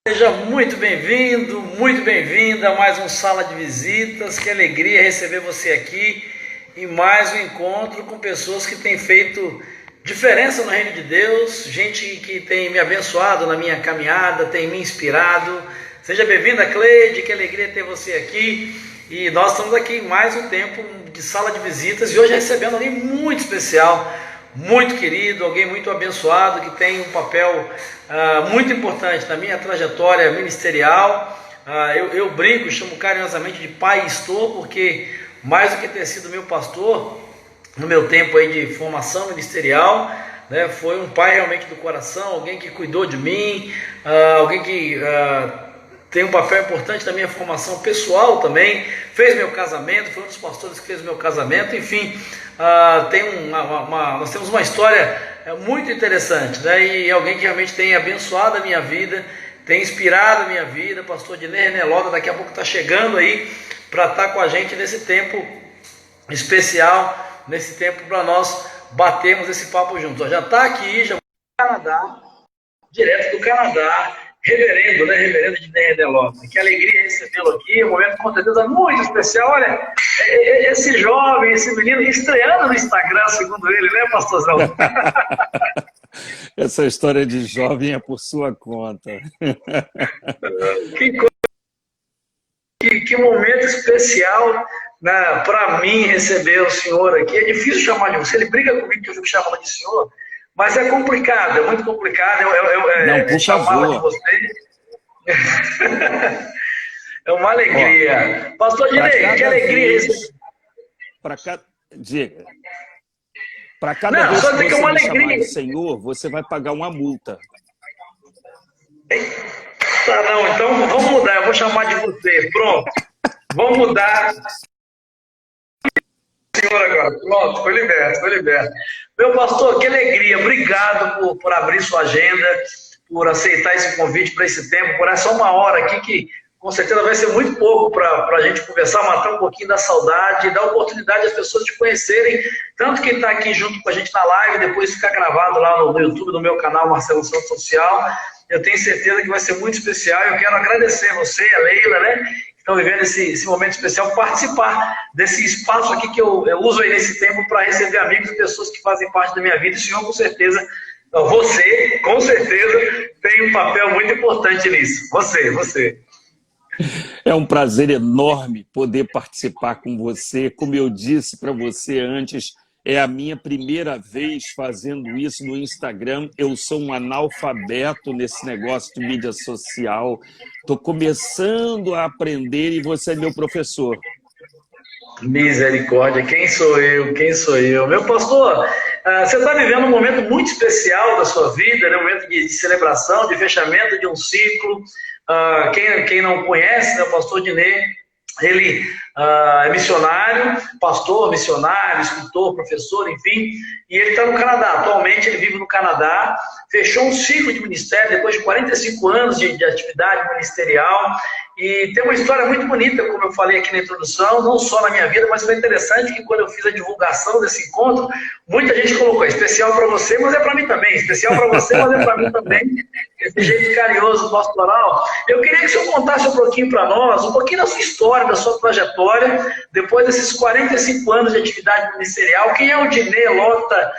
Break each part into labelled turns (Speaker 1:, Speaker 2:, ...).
Speaker 1: Seja muito bem-vinda a mais um Sala de Visitas. Que alegria receber você aqui em mais um encontro com pessoas que têm feito diferença no reino de Deus, gente que tem me abençoado na minha caminhada, tem me inspirado. Seja bem-vinda, Cleide, que alegria ter você aqui. E nós estamos aqui em mais um tempo de Sala de Visitas e hoje recebendo alguém muito especial, muito querido, alguém muito abençoado, que tem um papel muito importante na minha trajetória ministerial. Eu brinco, chamo carinhosamente de pai Estor, porque mais do que ter sido meu pastor, no meu tempo aí de formação ministerial, né, foi um pai realmente do coração, alguém que cuidou de mim, alguém que tem um papel importante na minha formação pessoal também, fez meu casamento, foi um dos pastores que fez meu casamento, enfim, nós temos uma história muito interessante, né? E alguém que realmente tem abençoado a minha vida, tem inspirado a minha vida, pastor Dinei Renelota, daqui a pouco está chegando aí para estar com a gente nesse tempo especial, nesse tempo para nós batermos esse papo juntos. Já está aqui, já do Canadá, direto do Canadá, reverendo, né? Reverendo de Delota. Que alegria recebê-lo aqui, um momento com certeza muito especial. Olha, esse jovem, esse menino, estreando no Instagram, segundo ele, né, pastorzão?
Speaker 2: Essa história de jovem é por sua conta.
Speaker 1: Que momento especial, né, para mim receber o senhor aqui. É difícil chamar de você, ele briga comigo que eu fico chamando de senhor, mas é complicado, é muito complicado.
Speaker 2: Não, por
Speaker 1: chamá-lo de
Speaker 2: favor.
Speaker 1: você. É uma alegria. Ó, pastor Dinei, que alegria receber.
Speaker 2: Diga. Para cada vez que você me chamar de senhor, você vai pagar uma multa.
Speaker 1: Tá, não, então vamos mudar, eu vou chamar de você, pronto. Vamos mudar. Senhor agora, pronto, foi liberto. Meu pastor, que alegria, obrigado por abrir sua agenda, por aceitar esse convite para esse tempo, por essa uma hora aqui que com certeza vai ser muito pouco para a gente conversar, matar um pouquinho da saudade, dar oportunidade às pessoas te conhecerem, tanto quem está aqui junto com a gente na live, depois ficar gravado lá no YouTube, no meu canal Marcelo Santos Social. Eu tenho certeza que vai ser muito especial. Eu quero agradecer você, a Leila, né, que estão vivendo esse momento especial, participar desse espaço aqui que eu uso aí nesse tempo para receber amigos e pessoas que fazem parte da minha vida. E o senhor, com certeza, você, com certeza, tem um papel muito importante nisso. Você.
Speaker 2: É um prazer enorme poder participar com você. Como eu disse para você antes, é a minha primeira vez fazendo isso no Instagram. Eu sou um analfabeto nesse negócio de mídia social. Estou começando a aprender e você é meu professor.
Speaker 1: Misericórdia, quem sou eu? Meu pastor, você está vivendo um momento muito especial da sua vida, né? Um momento de celebração, de fechamento de um ciclo. Quem não conhece, né, o pastor Dinei, ele é missionário, pastor, missionário, escritor, professor, enfim, e ele está no Canadá. Atualmente ele vive no Canadá, fechou um ciclo de ministério depois de 45 anos de atividade ministerial, e tem uma história muito bonita, como eu falei aqui na introdução, não só na minha vida, mas foi interessante que quando eu fiz a divulgação desse encontro, muita gente colocou, especial para você, mas é para mim também, especial para você, mas é para mim também, esse jeito carinhoso pastoral. Eu queria que o senhor contasse um pouquinho para nós, um pouquinho da sua história, da sua trajetória, depois desses 45 anos de atividade ministerial. Quem é o Dinei Lota,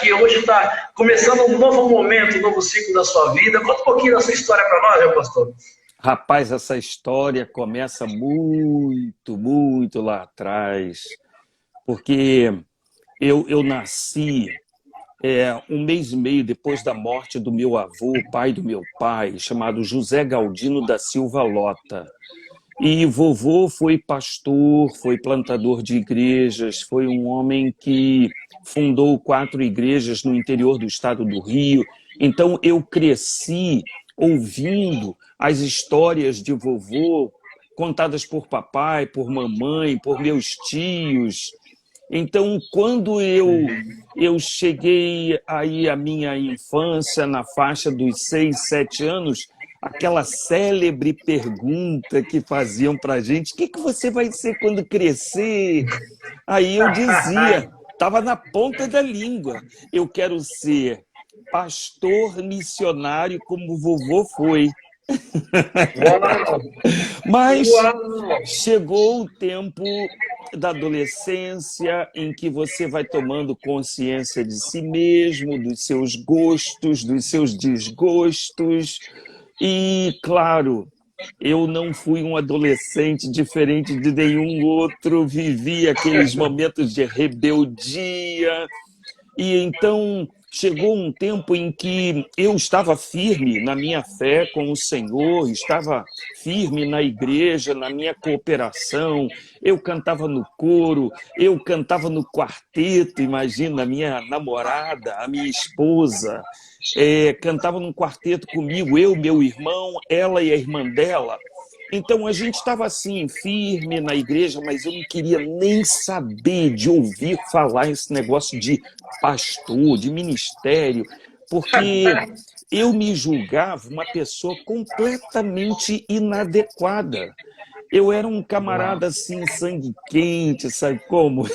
Speaker 1: que hoje está começando um novo momento, um novo ciclo da sua vida? Conta um pouquinho da sua história para nós, meu pastor.
Speaker 2: Rapaz, essa história começa muito lá atrás, porque eu nasci um mês e meio depois da morte do meu avô, pai do meu pai, chamado José Galdino da Silva Lota. E vovô foi pastor, foi plantador de igrejas, foi um homem que fundou 4 igrejas no interior do estado do Rio. Então eu cresci ouvindo as histórias de vovô contadas por papai, por mamãe, por meus tios. Então, quando eu cheguei aí à minha infância, na faixa dos 6, 7 anos, aquela célebre pergunta que faziam para a gente: o que você vai ser quando crescer? Aí eu dizia, estava na ponta da língua, eu quero ser pastor missionário como o vovô foi.
Speaker 1: Uau!
Speaker 2: Mas
Speaker 1: Uau!
Speaker 2: chegou o tempo da adolescência em que você vai tomando consciência de si mesmo, dos seus gostos, dos seus desgostos. E, claro, eu não fui um adolescente diferente de nenhum outro, vivi aqueles momentos de rebeldia. E então chegou um tempo em que eu estava firme na minha fé com o Senhor, estava firme na igreja, na minha cooperação. Eu cantava no coro, eu cantava no quarteto. Imagina, a minha namorada, a minha esposa, cantava num quarteto comigo, eu, meu irmão, ela e a irmã dela. Então a gente estava assim, firme na igreja, mas eu não queria nem saber de ouvir falar esse negócio de pastor, de ministério, porque eu me julgava uma pessoa completamente inadequada. Eu era um camarada assim, sangue quente, sabe como?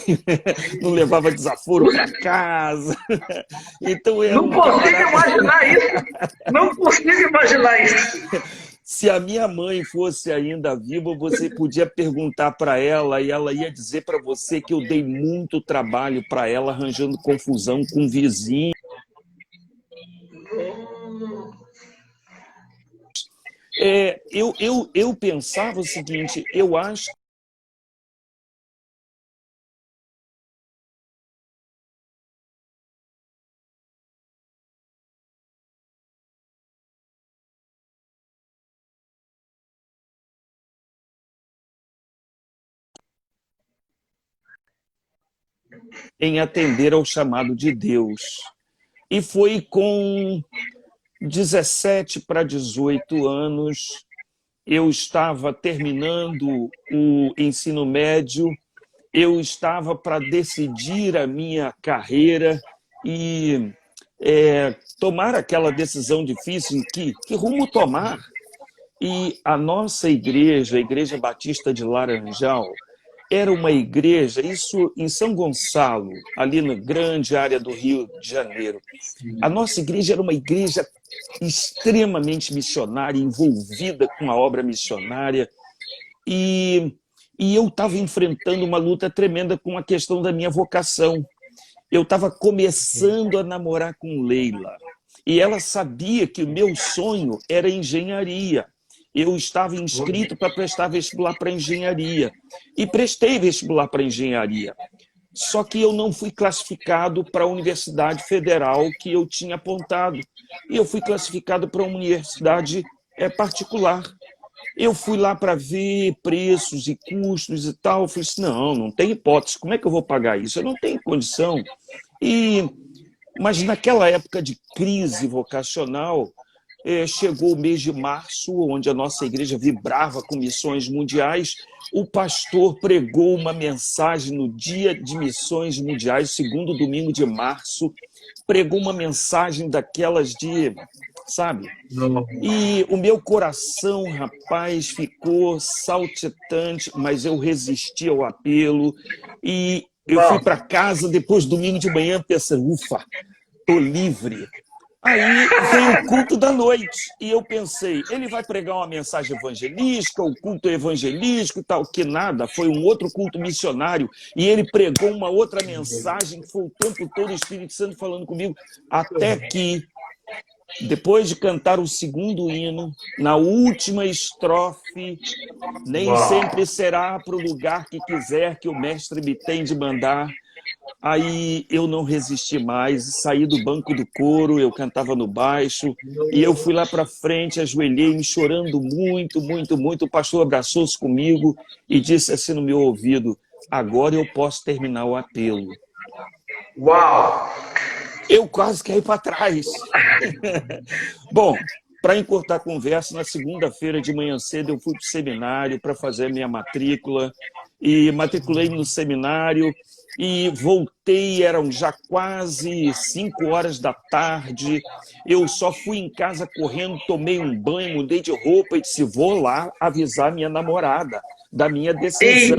Speaker 2: Não levava desaforo para casa. Então eu era
Speaker 1: Não
Speaker 2: um
Speaker 1: consigo
Speaker 2: camarada.
Speaker 1: imaginar isso. Não consigo imaginar isso.
Speaker 2: Se a minha mãe fosse ainda viva, você podia perguntar para ela e ela ia dizer para você que eu dei muito trabalho para ela, arranjando confusão com o vizinho. Eu pensava o seguinte, eu acho em atender ao chamado de Deus. E foi com 17 para 18 anos, eu estava terminando o ensino médio, eu estava para decidir a minha carreira e tomar aquela decisão difícil, que rumo tomar? E a nossa igreja, a Igreja Batista de Laranjal, era uma igreja, isso em São Gonçalo, ali na grande área do Rio de Janeiro. A nossa igreja era uma igreja extremamente missionária, envolvida com a obra missionária, e eu estava enfrentando uma luta tremenda com a questão da minha vocação. Eu estava começando a namorar com Leila, e ela sabia que o meu sonho era engenharia. Eu estava inscrito para prestar vestibular para engenharia, e prestei vestibular para engenharia. Só que eu não fui classificado para a Universidade Federal que eu tinha apontado. E eu fui classificado para uma universidade particular. Eu fui lá para ver preços e custos e tal. Eu falei assim, não tem hipótese. Como é que eu vou pagar isso? Eu não tenho condição. Mas naquela época de crise vocacional, chegou o mês de março, onde a nossa igreja vibrava com missões mundiais. O pastor pregou uma mensagem no Dia de Missões Mundiais, segundo domingo de março, pregou uma mensagem daquelas de, sabe? E o meu coração, rapaz, ficou saltitante, mas eu resisti ao apelo e eu fui para casa depois, domingo de manhã, pensando, ufa, tô livre. Aí veio o culto da noite e eu pensei, ele vai pregar uma mensagem evangelística, o culto evangelístico e tal, que nada, foi um outro culto missionário e ele pregou uma outra mensagem que foi o tempo todo o Espírito Santo falando comigo, até que, depois de cantar o segundo hino, na última estrofe, nem sempre será para o lugar que quiser que o mestre me tem de mandar. Aí eu não resisti mais, saí do banco do coro, eu cantava no baixo, e eu fui lá para frente, ajoelhei-me chorando muito, muito, muito. O pastor abraçou-se comigo e disse assim no meu ouvido, agora eu posso terminar o apelo.
Speaker 1: Uau!
Speaker 2: Eu quase caí para trás. Bom, para encurtar a conversa, na segunda-feira de manhã cedo eu fui para o seminário para fazer a minha matrícula, e matriculei no seminário, e voltei, eram já quase 5 horas da tarde, eu só fui em casa correndo, tomei um banho, mudei de roupa e disse, vou lá avisar minha namorada da minha decisão.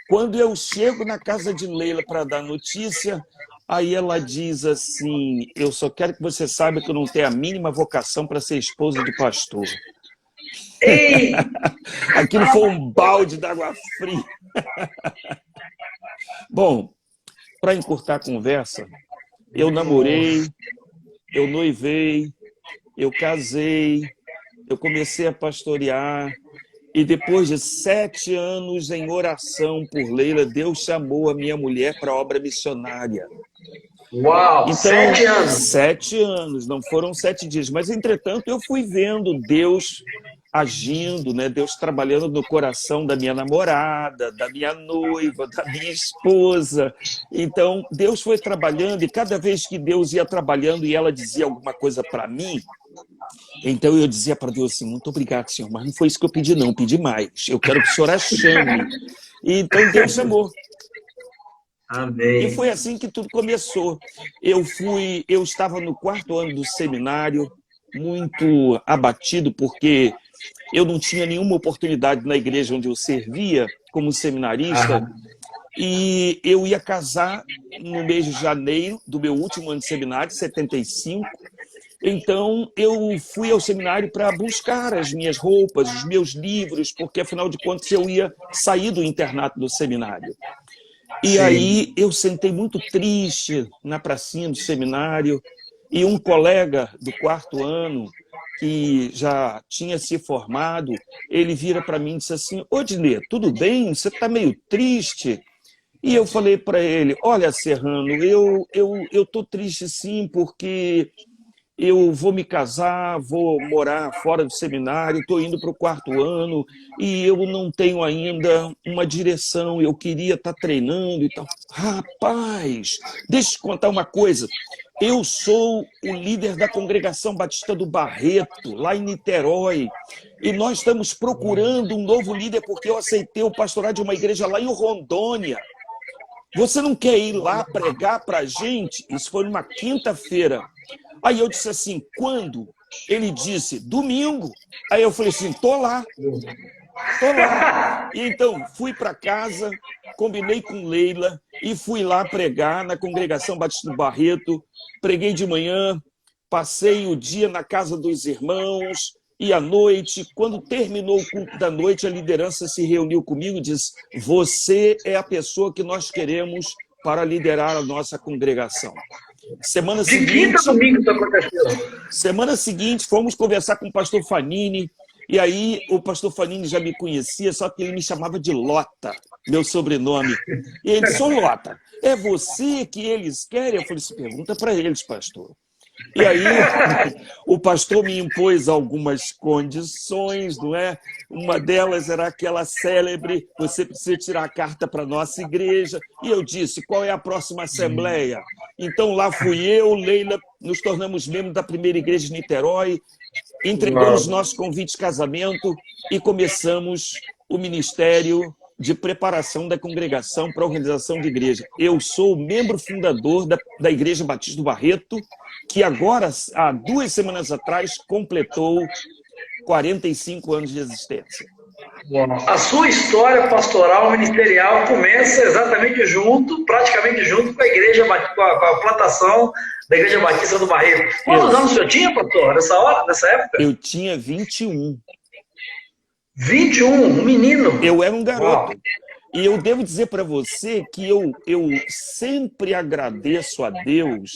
Speaker 2: Quando eu chego na casa de Leila para dar notícia, aí ela diz assim, eu só quero que você saiba que eu não tenho a mínima vocação para ser esposa de pastor.
Speaker 1: Ei!
Speaker 2: Aquilo foi um balde d'água fria. Bom, para encurtar a conversa, eu namorei, eu noivei, eu casei, eu comecei a pastorear, e depois de 7 anos em oração por Leila, Deus chamou a minha mulher para a obra missionária.
Speaker 1: Uau,
Speaker 2: Então,
Speaker 1: 7 anos.
Speaker 2: 7 anos, não foram 7 dias. Mas, entretanto, eu fui vendo Deus agindo, né? Deus trabalhando no coração da minha namorada, da minha noiva, da minha esposa. Então, Deus foi trabalhando, e cada vez que Deus ia trabalhando e ela dizia alguma coisa para mim, então eu dizia para Deus assim: muito obrigado, Senhor, mas não foi isso que eu pedi, não, eu pedi mais. Eu quero que o Senhor a chame. E então Deus chamou.
Speaker 1: Amém.
Speaker 2: E foi assim que tudo começou. Eu estava no 4º ano do seminário, muito abatido, porque eu não tinha nenhuma oportunidade na igreja onde eu servia como seminarista, e eu ia casar no mês de janeiro do meu último ano de seminário, 75. Então, eu fui ao seminário para buscar as minhas roupas, os meus livros, porque, afinal de contas, eu ia sair do internato do seminário. E aí eu sentei muito triste na pracinha do seminário, e um colega do 4º ano, que já tinha se formado, ele vira para mim e disse assim: ô Dinê, tudo bem? Você está meio triste? E eu falei para ele: olha, Serrano, eu estou triste sim, porque eu vou me casar, vou morar fora do seminário, estou indo para o 4º ano e eu não tenho ainda uma direção, eu queria estar treinando e tal. Rapaz, deixa eu te contar uma coisa. Eu sou o líder da Congregação Batista do Barreto, lá em Niterói, e nós estamos procurando um novo líder porque eu aceitei o pastorado de uma igreja lá em Rondônia. Você não quer ir lá pregar para a gente? Isso foi numa quinta-feira. Aí eu disse assim: quando? Ele disse: domingo. Aí eu falei assim: tô lá. E então fui para casa, combinei com Leila e fui lá pregar na Congregação Batista do Barreto. Preguei de manhã, passei o dia na casa dos irmãos, e à noite, quando terminou o culto da noite, a liderança se reuniu comigo e disse: você é a pessoa que nós queremos para liderar a nossa congregação. Semana seguinte, fomos conversar com o pastor Fanini, e aí o pastor Fanini já me conhecia, só que ele me chamava de Lota, meu sobrenome. E ele disse: ô Lota, é você que eles querem? Eu falei: se pergunta para eles, pastor. E aí o pastor me impôs algumas condições, não é? Uma delas era aquela célebre: você precisa tirar a carta para a nossa igreja. E eu disse: qual é a próxima assembleia? Então lá fui eu, Leila, nos tornamos membros da primeira igreja de Niterói, entregamos nosso convite de casamento e começamos o ministério de preparação da congregação para a organização de igreja. Eu sou membro fundador da Igreja Batista do Barreto, que agora, há 2 semanas atrás, completou 45 anos de existência.
Speaker 1: A sua história pastoral ministerial começa exatamente praticamente junto com a igreja, com a plantação da Igreja Batista do Barreto. Quantos anos o senhor tinha, pastor, nessa época?
Speaker 2: Eu tinha 21.
Speaker 1: 21, um menino?
Speaker 2: Eu era um garoto. Uau. E eu devo dizer para você que eu sempre agradeço a Deus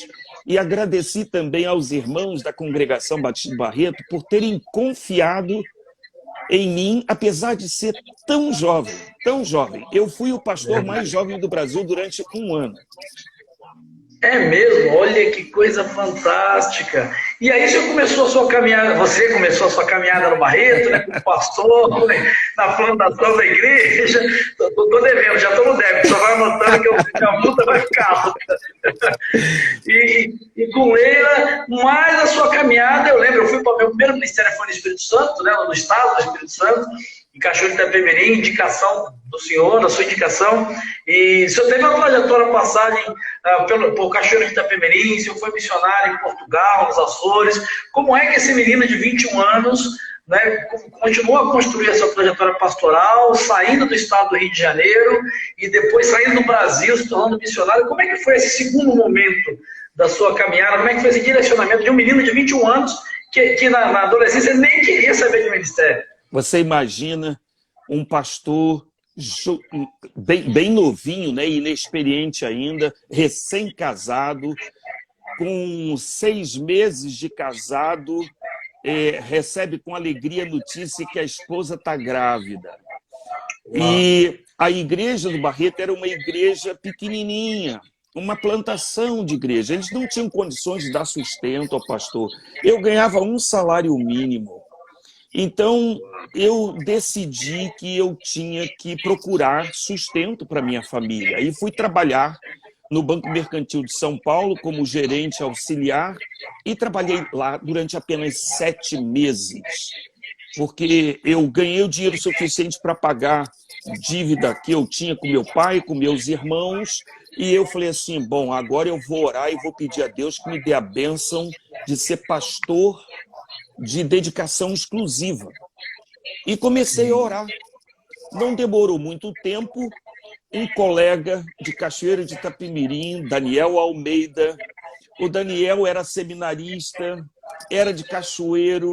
Speaker 2: e agradeci também aos irmãos da Congregação Batista do Barreto por terem confiado em mim, apesar de ser tão jovem, tão jovem. Eu fui o pastor mais jovem do Brasil durante 1 ano.
Speaker 1: É mesmo? Olha que coisa fantástica. E aí você começou a sua caminhada no Barreto, né, como pastor, né, na plantação da igreja. Estou devendo, já estou no débito, só vai anotando que a multa vai ficar alta. E com Leila, mais a sua caminhada, eu lembro, eu fui para o meu primeiro ministério, foi no Espírito Santo, né, no estado do Espírito Santo, em Cachoeiro de Itapemirim, indicação do senhor, da sua indicação. E o senhor teve uma trajetória, passagem por Cachoeiro de Itapemirim, o senhor foi missionário em Portugal, nos Açores. Como é que esse menino de 21 anos, né, continua a construir a sua trajetória pastoral, saindo do estado do Rio de Janeiro e depois saindo do Brasil, se tornando missionário? Como é que foi esse segundo momento da sua caminhada? Como é que foi esse direcionamento de um menino de 21 anos que na adolescência nem queria saber de ministério?
Speaker 2: Você imagina um pastor bem novinho, né, inexperiente ainda, recém-casado, com 6 meses de casado, recebe com alegria a notícia que a esposa está grávida. E a igreja do Barreto era uma igreja pequenininha, uma plantação de igreja. Eles não tinham condições de dar sustento ao pastor. Eu ganhava um salário mínimo. Então, eu decidi que eu tinha que procurar sustento para minha família. E fui trabalhar no Banco Mercantil de São Paulo como gerente auxiliar e trabalhei lá durante apenas 7 meses, porque eu ganhei o dinheiro suficiente para pagar dívida que eu tinha com meu pai, com meus irmãos, e eu falei assim, bom, agora eu vou orar e vou pedir a Deus que me dê a bênção de ser pastor de dedicação exclusiva. E comecei a orar. Não demorou muito tempo, um colega de Cachoeiro de Itapemirim, Daniel Almeida, o Daniel era seminarista, era de Cachoeiro,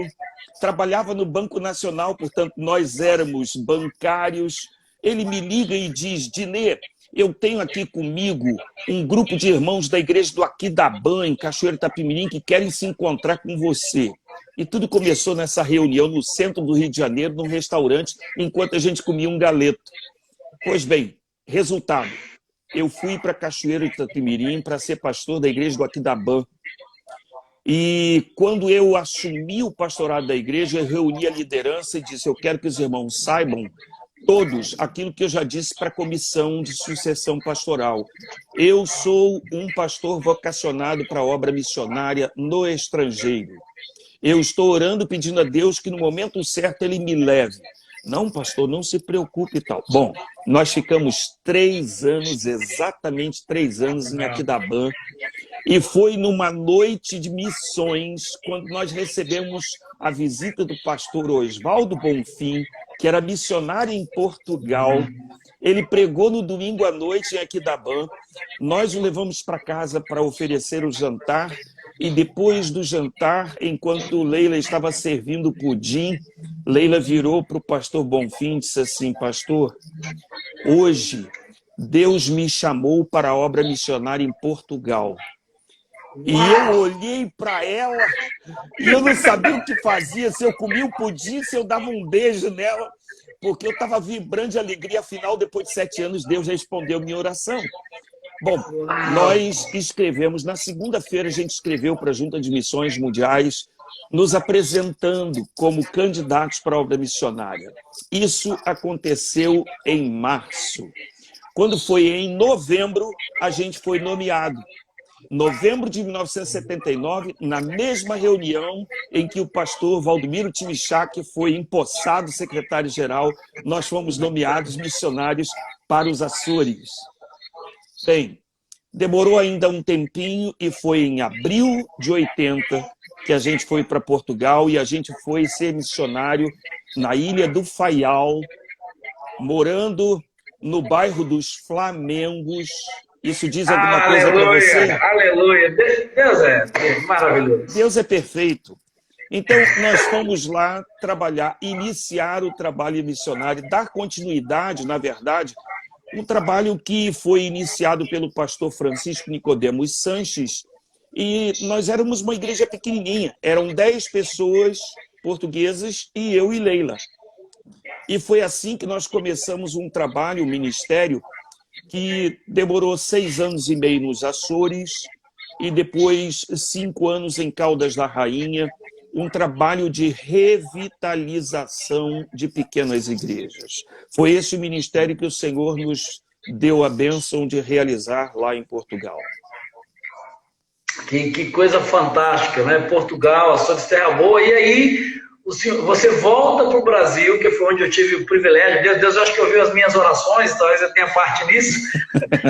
Speaker 2: trabalhava no Banco Nacional, portanto, nós éramos bancários. Ele me liga e diz, Dinê, eu tenho aqui comigo um grupo de irmãos da igreja do Aquidabã, em Cachoeiro de Itapemirim, que querem se encontrar com você. E tudo começou nessa reunião no centro do Rio de Janeiro, num restaurante, enquanto a gente comia um galeto. Pois bem, resultado, eu fui para Cachoeiro de Itapemirim para ser pastor da igreja do Aquidabã. E quando eu assumi o pastorado da igreja, eu reuni a liderança e disse, eu quero que os irmãos saibam todos aquilo que eu já disse para a comissão de sucessão pastoral. Eu sou um pastor vocacionado para a obra missionária no estrangeiro. Eu estou orando, pedindo a Deus que no momento certo Ele me leve. Não, pastor, não se preocupe e tal. Bom, nós ficamos 3 anos, exatamente 3 anos em Aquidabã, e foi numa noite de missões, quando nós recebemos a visita do pastor Oswaldo Bonfim, que era missionário em Portugal. Ele pregou no domingo à noite em Aquidabã. Nós o levamos para casa para oferecer o jantar, e depois do jantar, enquanto Leila estava servindo o pudim, Leila virou para o pastor Bonfim e disse assim, pastor, hoje Deus me chamou para a obra missionária em Portugal. E eu olhei para ela e eu não sabia o que fazia, se eu comia o pudim, se eu dava um beijo nela, porque eu estava vibrando de alegria. Afinal, depois de 7 anos, Deus respondeu minha oração. Bom, nós escrevemos, na segunda-feira a gente escreveu para a Junta de Missões Mundiais, nos apresentando como candidatos para a obra missionária. Isso aconteceu em março. Quando foi em novembro, a gente foi nomeado. Novembro de 1979, na mesma reunião em que o pastor Valdomiro Timichak foi empossado secretário-geral, nós fomos nomeados missionários para os Açores. Bem, demorou ainda um tempinho e foi em abril de 80 que a gente foi para Portugal e a gente foi ser missionário na Ilha do Faial, morando no bairro dos Flamengos. Isso diz alguma coisa para você?
Speaker 1: Aleluia! Deus é maravilhoso.
Speaker 2: Deus é perfeito. Então, nós fomos lá trabalhar, iniciar o trabalho missionário, dar continuidade, na verdade, um trabalho que foi iniciado pelo pastor Francisco Nicodemos Sanches, e nós éramos uma igreja pequenininha, eram 10 pessoas portuguesas e eu e Leila. E foi assim que nós começamos um trabalho, um ministério, que demorou 6 anos e meio nos Açores e depois 5 anos em Caldas da Rainha, um trabalho de revitalização de pequenas igrejas. Foi esse o ministério que o Senhor nos deu a bênção de realizar lá em Portugal.
Speaker 1: Que coisa fantástica, né? Portugal, Açores, terra boa. E aí, você volta para o Brasil, que foi onde eu tive o privilégio. Deus, eu acho que ouviu as minhas orações, talvez eu tenha parte nisso.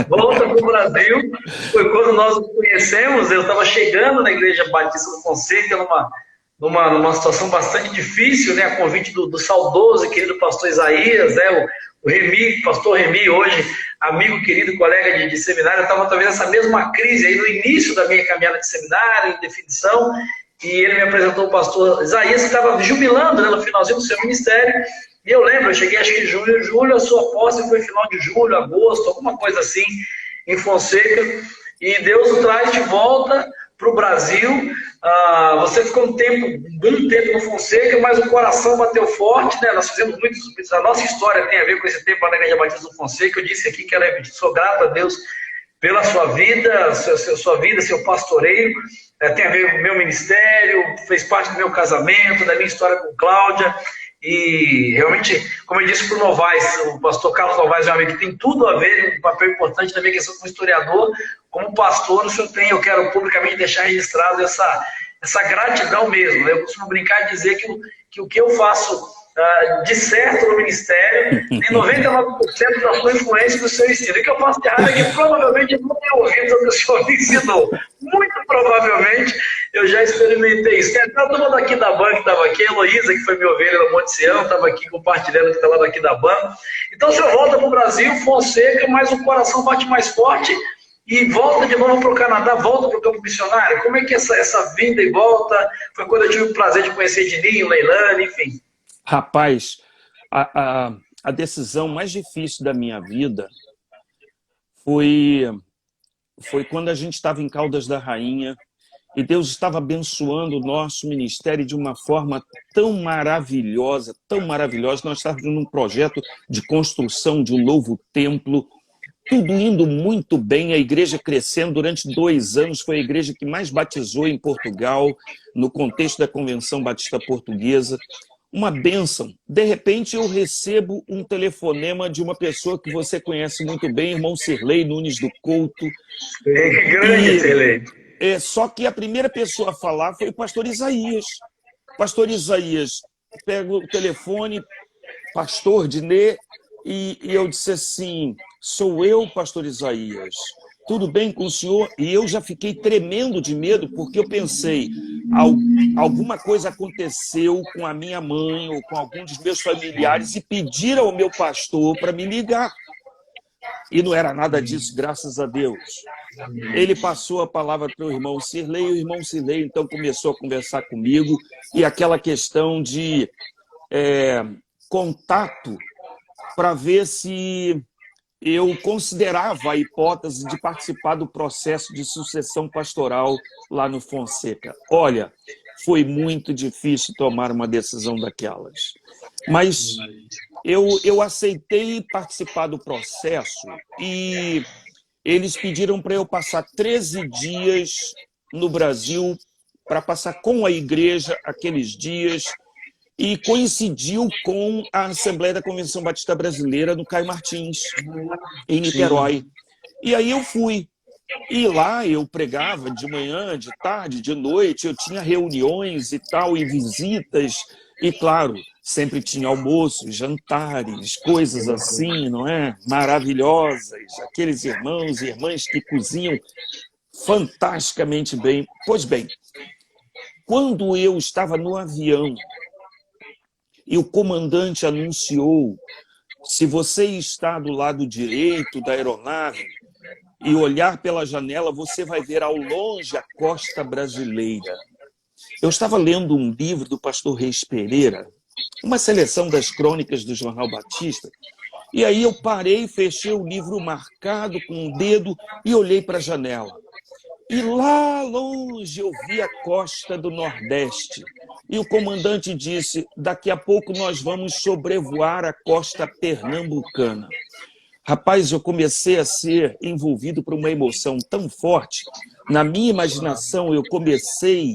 Speaker 1: Volta para o Brasil. Foi quando nós nos conhecemos. Eu estava chegando na Igreja Batista do Fonseca, numa situação bastante difícil, né? A convite do saudoso e querido pastor Isaías, né? O Remi, pastor Remi, hoje amigo querido, colega de seminário. Eu estava talvez nessa mesma crise aí no início da minha caminhada de seminário, em definição, e ele me apresentou o pastor Isaías, que estava jubilando, né, no finalzinho do seu ministério. E eu lembro, eu cheguei acho que em julho, a sua posse foi final de julho, agosto, alguma coisa assim, em Fonseca, e Deus o traz de volta para o Brasil. Você ficou um bom tempo no Fonseca, mas o coração bateu forte, né? Nós fizemos muitos, a nossa história tem a ver com esse tempo lá na Igreja Batista do Fonseca. Eu disse aqui que sou grato a Deus pela sua vida, seu pastoreio, tem a ver com o meu ministério, fez parte do meu casamento, da minha história com Cláudia. E realmente, como eu disse para o Novaes, o pastor Carlos Novaes, meu amigo, que tem tudo a ver, um papel importante na minha questão como historiador, como pastor, o senhor tem, eu quero publicamente deixar registrado essa gratidão mesmo, né? Eu costumo brincar e dizer que o que eu faço de certo no ministério tem 99% da sua influência do seu estilo. O que eu faço de errado é que provavelmente eu não tenho ouvido o que o senhor me ensinou. Muito provavelmente eu já experimentei isso. Tem até a turma daqui da banca que estava aqui, a Heloísa, que foi minha ovelha no Monte Sião, estava aqui compartilhando que está lá daqui da banca. Então o senhor volta para o Brasil, Fonseca, mas o coração bate mais forte e volta de novo para o Canadá, volta para o campo missionário. Como é que essa vinda e volta? Foi quando eu tive o prazer de conhecer Edinho, Leilane, enfim.
Speaker 2: Rapaz, a decisão mais difícil da minha vida foi quando a gente estava em Caldas da Rainha e Deus estava abençoando o nosso ministério de uma forma tão maravilhosa, tão maravilhosa. Nós estávamos num projeto de construção de um novo templo, tudo indo muito bem, a igreja crescendo. Durante 2 anos foi a igreja que mais batizou em Portugal, no contexto da Convenção Batista Portuguesa. Uma bênção. De repente eu recebo um telefonema de uma pessoa que você conhece muito bem, irmão Sirlei Nunes do Couto.
Speaker 1: Grande Sirlei.
Speaker 2: Só que a primeira pessoa a falar foi o pastor Isaías. Pastor Isaías, pega o telefone, pastor Dinê, e eu disse assim, sou eu, pastor Isaías. Tudo bem com o senhor? E eu já fiquei tremendo de medo, porque eu pensei, alguma coisa aconteceu com a minha mãe ou com algum dos meus familiares e pediram ao meu pastor para me ligar. E não era nada disso, graças a Deus. Ele passou a palavra para o irmão Sirlei, e o irmão Sirlei então começou a conversar comigo, e aquela questão de contato para ver se eu considerava a hipótese de participar do processo de sucessão pastoral lá no Fonseca. Olha, foi muito difícil tomar uma decisão daquelas. Mas eu aceitei participar do processo e eles pediram para eu passar 13 dias no Brasil, para passar com a igreja aqueles dias, e coincidiu com a Assembleia da Convenção Batista Brasileira no Caio Martins, em Niterói. E aí eu fui. E lá eu pregava de manhã, de tarde, de noite, eu tinha reuniões e tal, e visitas, e claro, sempre tinha almoços, jantares, coisas assim, não é? Maravilhosas, aqueles irmãos e irmãs que cozinham fantasticamente bem. Pois bem, quando eu estava no avião, e o comandante anunciou, se você está do lado direito da aeronave e olhar pela janela, você vai ver ao longe a costa brasileira. Eu estava lendo um livro do pastor Reis Pereira, uma seleção das crônicas do Jornal Batista, e aí eu parei, fechei o livro marcado com o dedo e olhei para a janela. E lá longe eu vi a costa do Nordeste. E o comandante disse, daqui a pouco nós vamos sobrevoar a costa pernambucana. Rapaz, eu comecei a ser envolvido por uma emoção tão forte. Na minha imaginação, eu comecei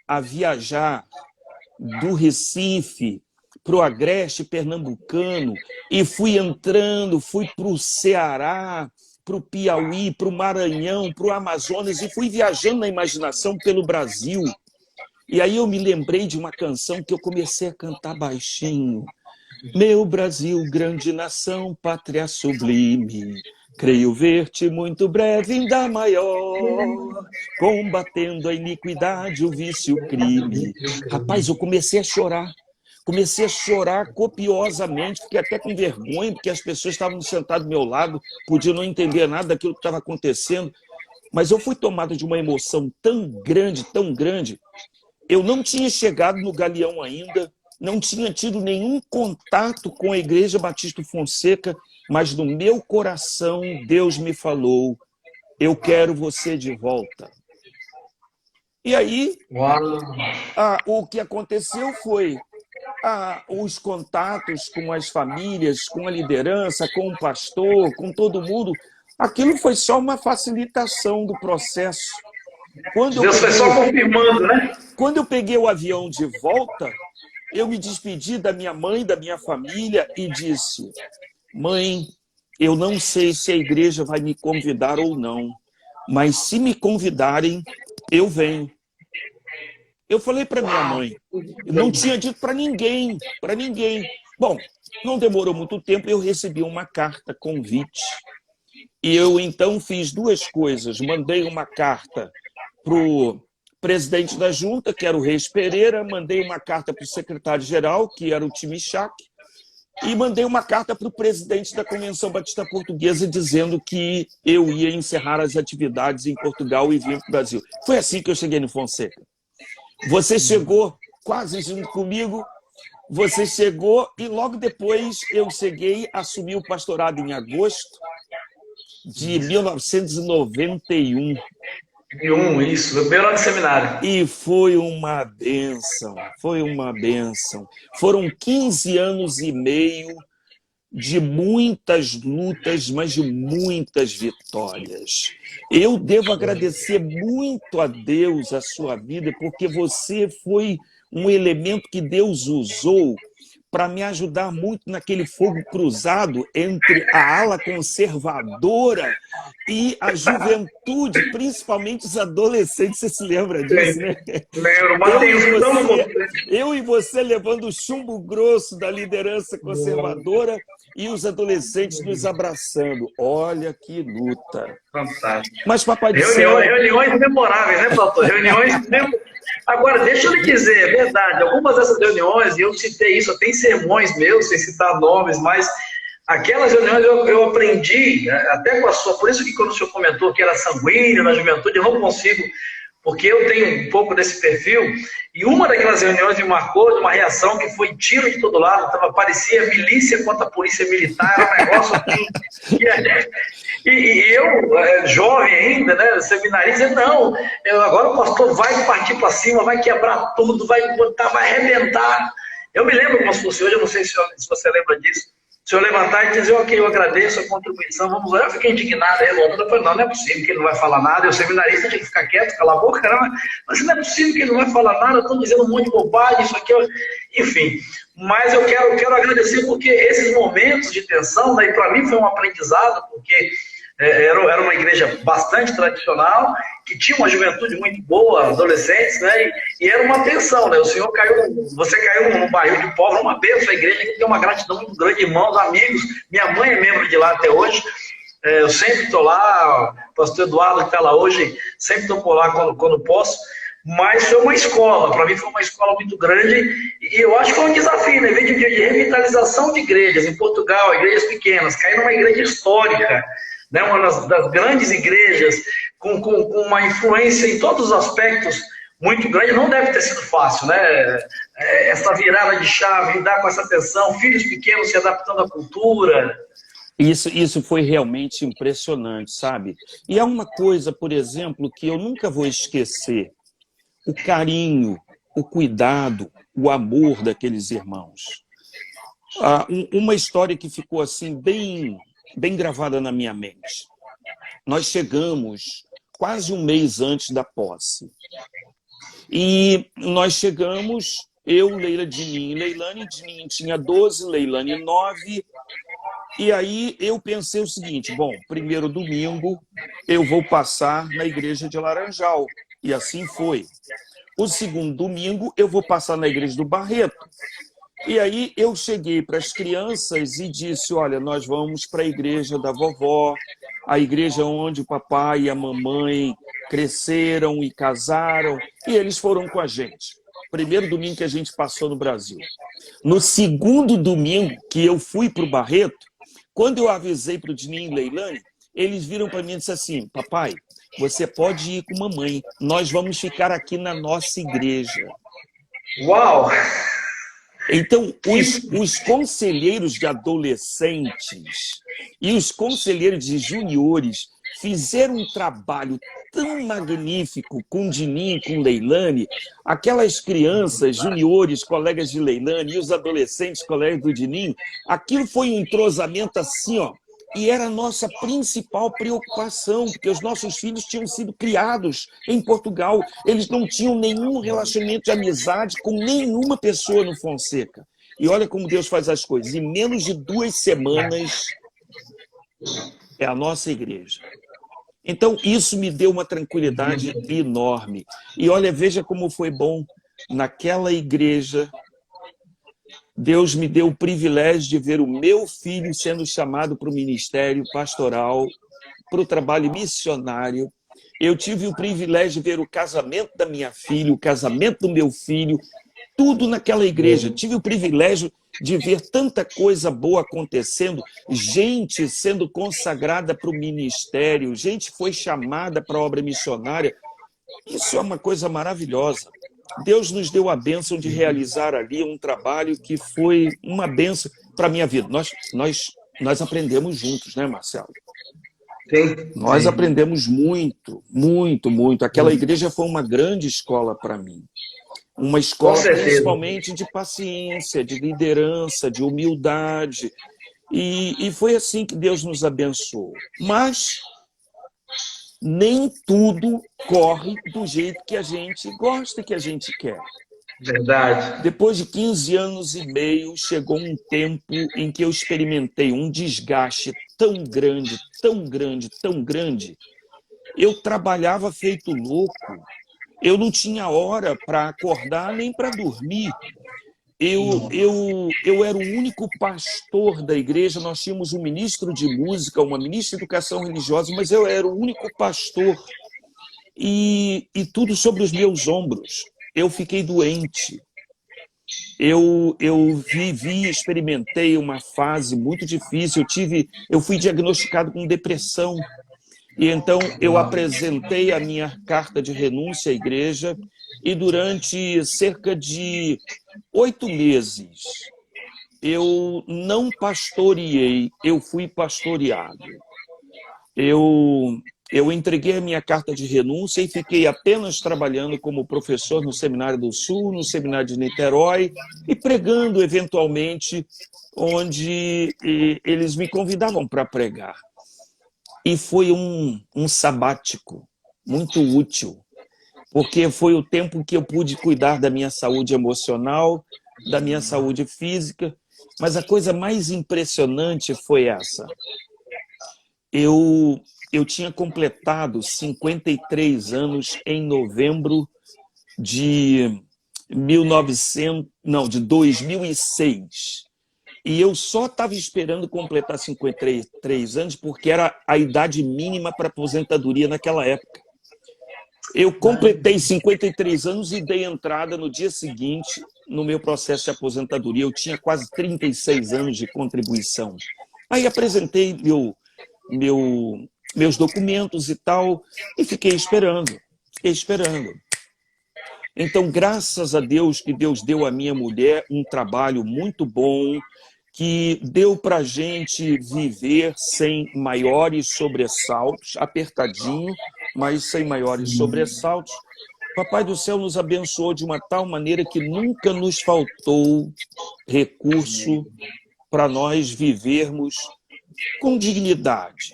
Speaker 2: a viajar do Recife para o Agreste pernambucano e fui entrando, fui para o Ceará, para o Piauí, para o Maranhão, para o Amazonas, e fui viajando na imaginação pelo Brasil. E aí eu me lembrei de uma canção que eu comecei a cantar baixinho. Meu Brasil, grande nação, pátria sublime, creio ver-te muito breve ainda maior, combatendo a iniquidade, o vício, o crime. Rapaz, eu comecei a chorar. Comecei a chorar copiosamente, fiquei até com vergonha, porque as pessoas estavam sentadas do meu lado, podiam não entender nada daquilo que estava acontecendo. Mas eu fui tomado de uma emoção tão grande, Eu não tinha chegado no Galeão ainda, não tinha tido nenhum contato com a Igreja Batista Fonseca, mas no meu coração Deus me falou: eu quero você de volta. E aí, o que aconteceu foi os contatos com as famílias, com a liderança, com o pastor, com todo mundo. Aquilo foi só uma facilitação do processo.
Speaker 1: Deus foi só confirmando, né?
Speaker 2: Quando eu peguei o avião de volta, eu me despedi da minha mãe, da minha família e disse: mãe, eu não sei se a igreja vai me convidar ou não, mas se me convidarem, eu venho. Eu falei para minha mãe, eu não tinha dito para ninguém, para ninguém. Bom, não demorou muito tempo, eu recebi uma carta convite. E eu então fiz duas coisas. Mandei uma carta para o presidente da junta, que era o Reis Pereira, mandei uma carta para o secretário-geral, que era o Timichac, e mandei uma carta para o presidente da Convenção Batista Portuguesa dizendo que eu ia encerrar as atividades em Portugal e vir para o Brasil. Foi assim que eu cheguei no Fonseca. Você chegou quase junto comigo, você chegou e logo depois eu cheguei, assumi o pastorado em agosto de 1991.
Speaker 1: Isso, meu primeiro ano de seminário.
Speaker 2: E foi uma bênção, foi uma bênção. Foram 15 anos e meio de muitas lutas, mas de muitas vitórias. Eu devo agradecer muito a Deus a sua vida, porque você foi um elemento que Deus usou para me ajudar muito naquele fogo cruzado entre a ala conservadora e a juventude, principalmente os adolescentes. Você se lembra disso, né?
Speaker 1: Lembro,
Speaker 2: eu e você levando o chumbo grosso da liderança conservadora e os adolescentes nos abraçando. Olha que luta.
Speaker 1: Fantástico.
Speaker 2: Mas, Papai do Céu...
Speaker 1: Reuniões memoráveis, né, pastor? Reuniões memoráveis. Agora, deixa eu lhe dizer, é verdade, algumas dessas reuniões, e eu citei isso, tem sermões meus, sem citar nomes, mas aquelas reuniões eu aprendi, até com a sua, por isso que quando o senhor comentou que era sanguíneo na juventude, eu não consigo, porque eu tenho um pouco desse perfil, e uma daquelas reuniões me marcou de uma reação que foi tiro de todo lado, parecia milícia contra a polícia militar, era um negócio assim, e eu, jovem ainda, né, seminarista, não, agora o pastor vai partir para cima, vai quebrar tudo, vai botar, vai arrebentar. Eu me lembro como se fosse hoje, eu não sei se você lembra disso, se eu levantar e dizer, ok, eu agradeço a contribuição, vamos lá, eu fiquei indignado, aí eu falei, não é possível que ele não vai falar nada, eu seminarista tinha que ficar quieto, calar a boca, caramba, mas não é possível que ele não vai falar nada, eu estou dizendo um monte de bobagem, isso aqui, enfim, mas eu quero agradecer porque esses momentos de tensão, daí para mim foi um aprendizado, porque era uma igreja bastante tradicional, que tinha uma juventude muito boa, adolescentes, né? E era uma tensão, né? Você caiu num barril de pobre, uma bênção, a igreja que tem uma gratidão muito grande, irmãos, amigos. Minha mãe é membro de lá até hoje. Eu sempre estou lá, o pastor Eduardo que está lá hoje, sempre estou por lá quando posso. Mas foi uma escola, para mim foi uma escola muito grande, e eu acho que foi um desafio, né? Em vez de revitalização de igrejas em Portugal, igrejas pequenas, cair numa igreja histórica, né, uma das grandes igrejas, com uma influência em todos os aspectos muito grande, não deve ter sido fácil, né? Essa virada de chave, lidar com essa tensão, filhos pequenos se adaptando à cultura.
Speaker 2: Isso foi realmente impressionante, sabe? E há uma coisa, por exemplo, que eu nunca vou esquecer: o carinho, o cuidado, o amor daqueles irmãos. Uma história que ficou assim bem gravada na minha mente. Nós chegamos quase um mês antes da posse. E nós chegamos, eu, Leila, Dininho e Leilane. Dininho tinha 12, Leilane 9. E aí eu pensei o seguinte: bom, primeiro domingo eu vou passar na igreja de Laranjal. E assim foi. O segundo domingo eu vou passar na igreja do Barreto. E aí eu cheguei para as crianças e disse: olha, nós vamos para a igreja da vovó, a igreja onde o papai e a mamãe cresceram e casaram, e eles foram com a gente. Primeiro domingo que a gente passou no Brasil. No segundo domingo que eu fui para o Barreto, quando eu avisei para o Dininho e Leilane, eles viram para mim e disseram assim: papai, você pode ir com mamãe. Nós vamos ficar aqui na nossa igreja.
Speaker 1: Uau!
Speaker 2: Então, os conselheiros de adolescentes e os conselheiros de juniores fizeram um trabalho tão magnífico com Dininho, com Leilane, aquelas crianças, juniores, colegas de Leilane, e os adolescentes, colegas do Dininho, aquilo foi um entrosamento assim, ó, e era a nossa principal preocupação, porque os nossos filhos tinham sido criados em Portugal, eles não tinham nenhum relacionamento de amizade com nenhuma pessoa no Fonseca. E olha como Deus faz as coisas, em menos de 2 semanas é a nossa igreja. Então, isso me deu uma tranquilidade enorme. E olha, veja como foi bom. Naquela igreja, Deus me deu o privilégio de ver o meu filho sendo chamado para o ministério pastoral, para o trabalho missionário. Eu tive o privilégio de ver o casamento da minha filha, o casamento do meu filho, tudo naquela igreja. Tive o privilégio de ver tanta coisa boa acontecendo, gente sendo consagrada para o ministério, gente foi chamada para a obra missionária. Isso é uma coisa maravilhosa. Deus nos deu a bênção de realizar ali um trabalho que foi uma bênção para a minha vida. Nós aprendemos juntos, né, Marcelo?
Speaker 1: Sim.
Speaker 2: Nós aprendemos muito, muito, muito. Aquela igreja foi uma grande escola para mim. Uma escola principalmente de paciência, de liderança, de humildade. E foi assim que Deus nos abençoou. Mas nem tudo corre do jeito que a gente gosta, que a gente quer.
Speaker 1: Verdade.
Speaker 2: Depois de 15 anos e meio, chegou um tempo em que eu experimentei um desgaste tão grande, tão grande, tão grande. Eu trabalhava feito louco. Eu não tinha hora para acordar nem para dormir. Eu era o único pastor da igreja, nós tínhamos um ministro de música, uma ministra de educação religiosa, mas eu era o único pastor. E tudo sobre os meus ombros. Eu fiquei doente. Eu vivi, experimentei uma fase muito difícil. Eu fui diagnosticado com depressão. E então eu apresentei a minha carta de renúncia à igreja e durante cerca de 8 meses eu não pastoreei, eu fui pastoreado. Eu entreguei a minha carta de renúncia e fiquei apenas trabalhando como professor no Seminário do Sul, no Seminário de Niterói e pregando eventualmente onde eles me convidavam para pregar. E foi um sabático muito útil, porque foi o tempo que eu pude cuidar da minha saúde emocional, da minha saúde física, mas a coisa mais impressionante foi essa. Eu tinha completado 53 anos em novembro de 2006. E eu só estava esperando completar 53 anos porque era a idade mínima para aposentadoria naquela época. Eu completei 53 anos e dei entrada no dia seguinte no meu processo de aposentadoria. Eu tinha quase 36 anos de contribuição. Aí apresentei meus documentos e tal e fiquei esperando. Então, graças a Deus que Deus deu à minha mulher um trabalho muito bom, que deu para a gente viver sem maiores sobressaltos, apertadinho, mas sem maiores sobressaltos. Papai do céu nos abençoou de uma tal maneira que nunca nos faltou recurso para nós vivermos com dignidade.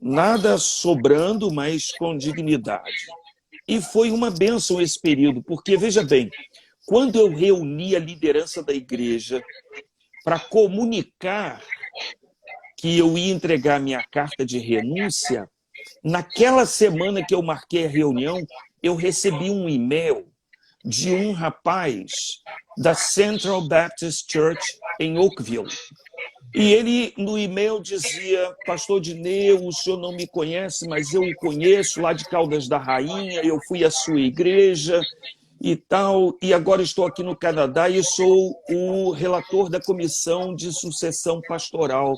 Speaker 2: Nada sobrando, mas com dignidade. E foi uma bênção esse período, porque, veja bem, quando eu reuni a liderança da igreja para comunicar que eu ia entregar minha carta de renúncia, naquela semana que eu marquei a reunião, eu recebi um e-mail de um rapaz da Central Baptist Church em Oakville. E ele, no e-mail, dizia: Pastor Dineu, o senhor não me conhece, mas eu o conheço lá de Caldas da Rainha, eu fui à sua igreja e tal, e agora estou aqui no Canadá e sou o relator da comissão de sucessão pastoral.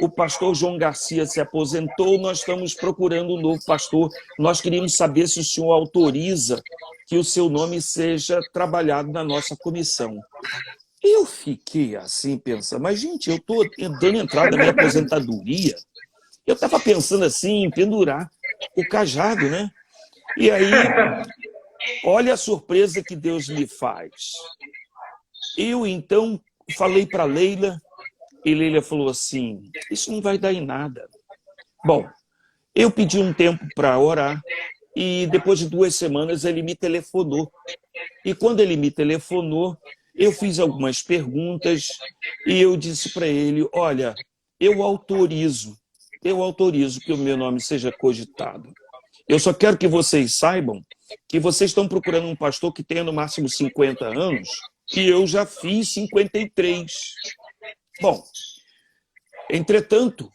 Speaker 2: o pastor João Garcia se aposentou, nós estamos procurando um novo pastor. Nós queríamos saber se o senhor autoriza que o seu nome seja trabalhado na nossa comissão. Eu fiquei assim pensando, mas gente, eu estou dando entrada na minha aposentadoria. Eu estava pensando assim, em pendurar o cajado, né? E aí, olha a surpresa que Deus me faz. Eu, então, falei para Leila, e Leila falou assim, isso não vai dar em nada. Bom, eu pedi um tempo para orar, e depois de 2 semanas ele me telefonou. E quando ele me telefonou, eu fiz algumas perguntas, e eu disse para ele, olha, eu autorizo que o meu nome seja cogitado. Eu só quero que vocês saibam que vocês estão procurando um pastor que tenha no máximo 50 anos, e eu já fiz 53. Bom, entretanto,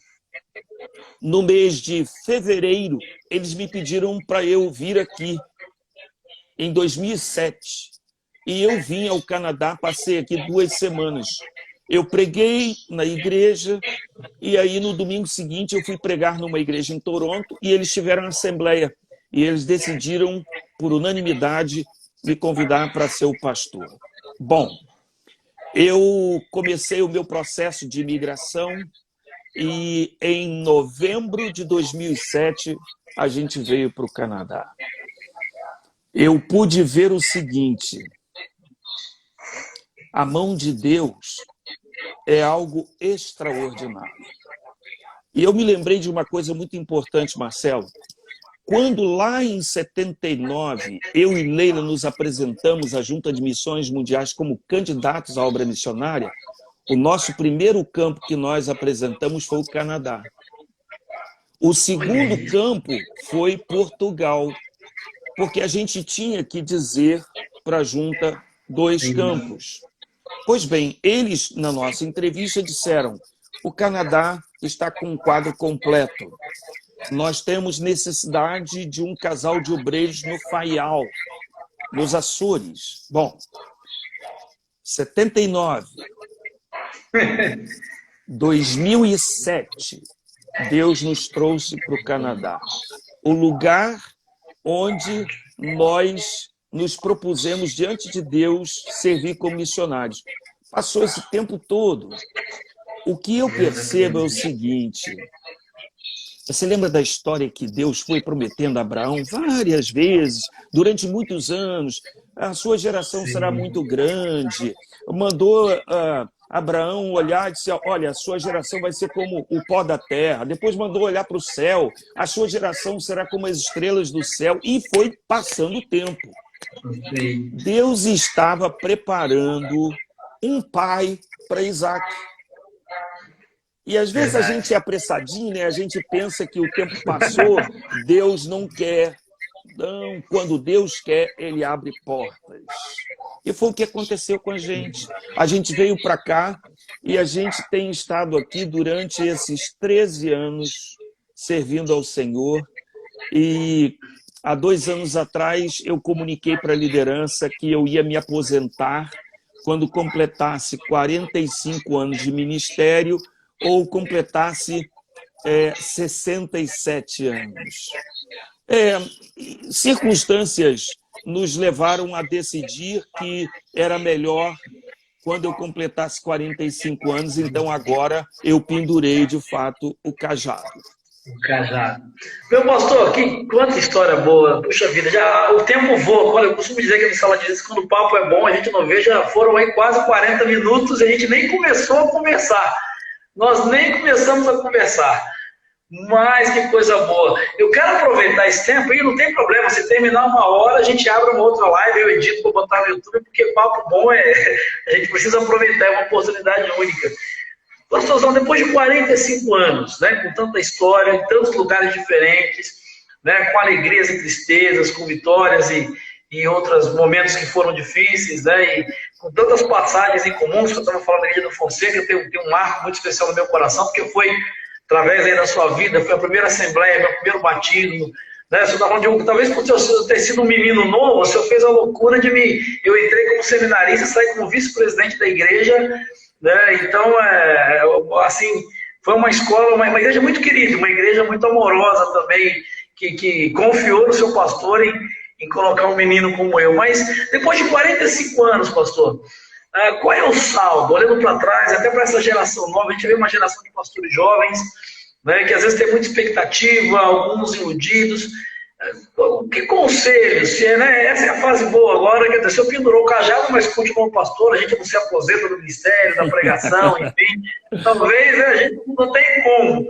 Speaker 2: no mês de fevereiro, eles me pediram para eu vir aqui, em 2007. E eu vim ao Canadá, passei aqui 2 semanas. Eu preguei na igreja, e aí no domingo seguinte eu fui pregar numa igreja em Toronto, e eles tiveram assembleia. E eles decidiram, por unanimidade, me convidar para ser o pastor. Bom, eu comecei o meu processo de imigração, e em novembro de 2007 a gente veio para o Canadá. Eu pude ver o seguinte, a mão de Deus é algo extraordinário. E eu me lembrei de uma coisa muito importante, Marcelo. Quando lá em 79, eu e Leila nos apresentamos à Junta de Missões Mundiais como candidatos à obra missionária, o nosso primeiro campo que nós apresentamos foi o Canadá. O segundo campo foi Portugal, porque a gente tinha que dizer para a Junta 2 campos. Pois bem, eles, na nossa entrevista, disseram, o Canadá está com um quadro completo. Nós temos necessidade de um casal de obreiros no Faial, nos Açores. Bom, 79, 2007, Deus nos trouxe para o Canadá. O lugar onde nós nos propusemos diante de Deus servir como missionários. Passou esse tempo todo. O que eu percebo é o seguinte, você lembra da história que Deus foi prometendo a Abraão várias vezes, durante muitos anos, a sua geração será muito grande, mandou Abraão olhar e disse, olha, a sua geração vai ser como o pó da terra, depois mandou olhar para o céu, a sua geração será como as estrelas do céu, e foi passando o tempo. Deus estava preparando um pai para Isaac. E às vezes a gente é apressadinho, né? A gente pensa que o tempo passou, Deus não quer. Não, quando Deus quer, Ele abre portas. E foi o que aconteceu com a gente. A gente veio para cá e a gente tem estado aqui durante esses 13 anos servindo ao Senhor. E há 2 anos atrás eu comuniquei para a liderança que eu ia me aposentar quando completasse 45 anos de ministério ou completasse 67 anos. Circunstâncias nos levaram a decidir que era melhor quando eu completasse 45 anos, então agora eu pendurei de fato o cajado.
Speaker 1: O cajado. Meu pastor, quanta história boa. Puxa vida, já o tempo voa. Olha, eu costumo dizer que na sala de quando o papo é bom, a gente não vê, já foram aí quase 40 minutos e a gente nem começou a conversar. Nós nem começamos a conversar. Mas que coisa boa. Eu quero aproveitar esse tempo e não tem problema, se terminar 1 hora, a gente abre uma outra live, eu edito para botar no YouTube, porque papo bom a gente precisa aproveitar, é uma oportunidade única. Pastorzão, depois de 45 anos, né, com tanta história, em tantos lugares diferentes, né, com alegrias e tristezas, com vitórias e outros momentos que foram difíceis, né, e com tantas passagens em comuns, que eu estava falando da Igreja do Fonseca, tem um marco muito especial no meu coração, porque foi, através aí da sua vida, foi a primeira assembleia, meu primeiro batismo, né, você tá falando talvez por eu ter sido um menino novo, o senhor fez a loucura de eu entrei como seminarista, saí como vice-presidente da igreja, né, então, assim, foi uma escola, uma igreja muito querida, uma igreja muito amorosa também, que confiou no seu pastor em colocar um menino como eu. Mas depois de 45 anos, pastor, qual é o saldo? Olhando para trás, até para essa geração nova, a gente vê uma geração de pastores jovens, né, que às vezes tem muita expectativa, alguns iludidos. Que conselhos? Essa é a fase boa agora, quer dizer, o senhor pendurou o cajado, mas continuou pastor, a gente não se aposenta do ministério, da pregação, enfim, talvez a gente não tem como.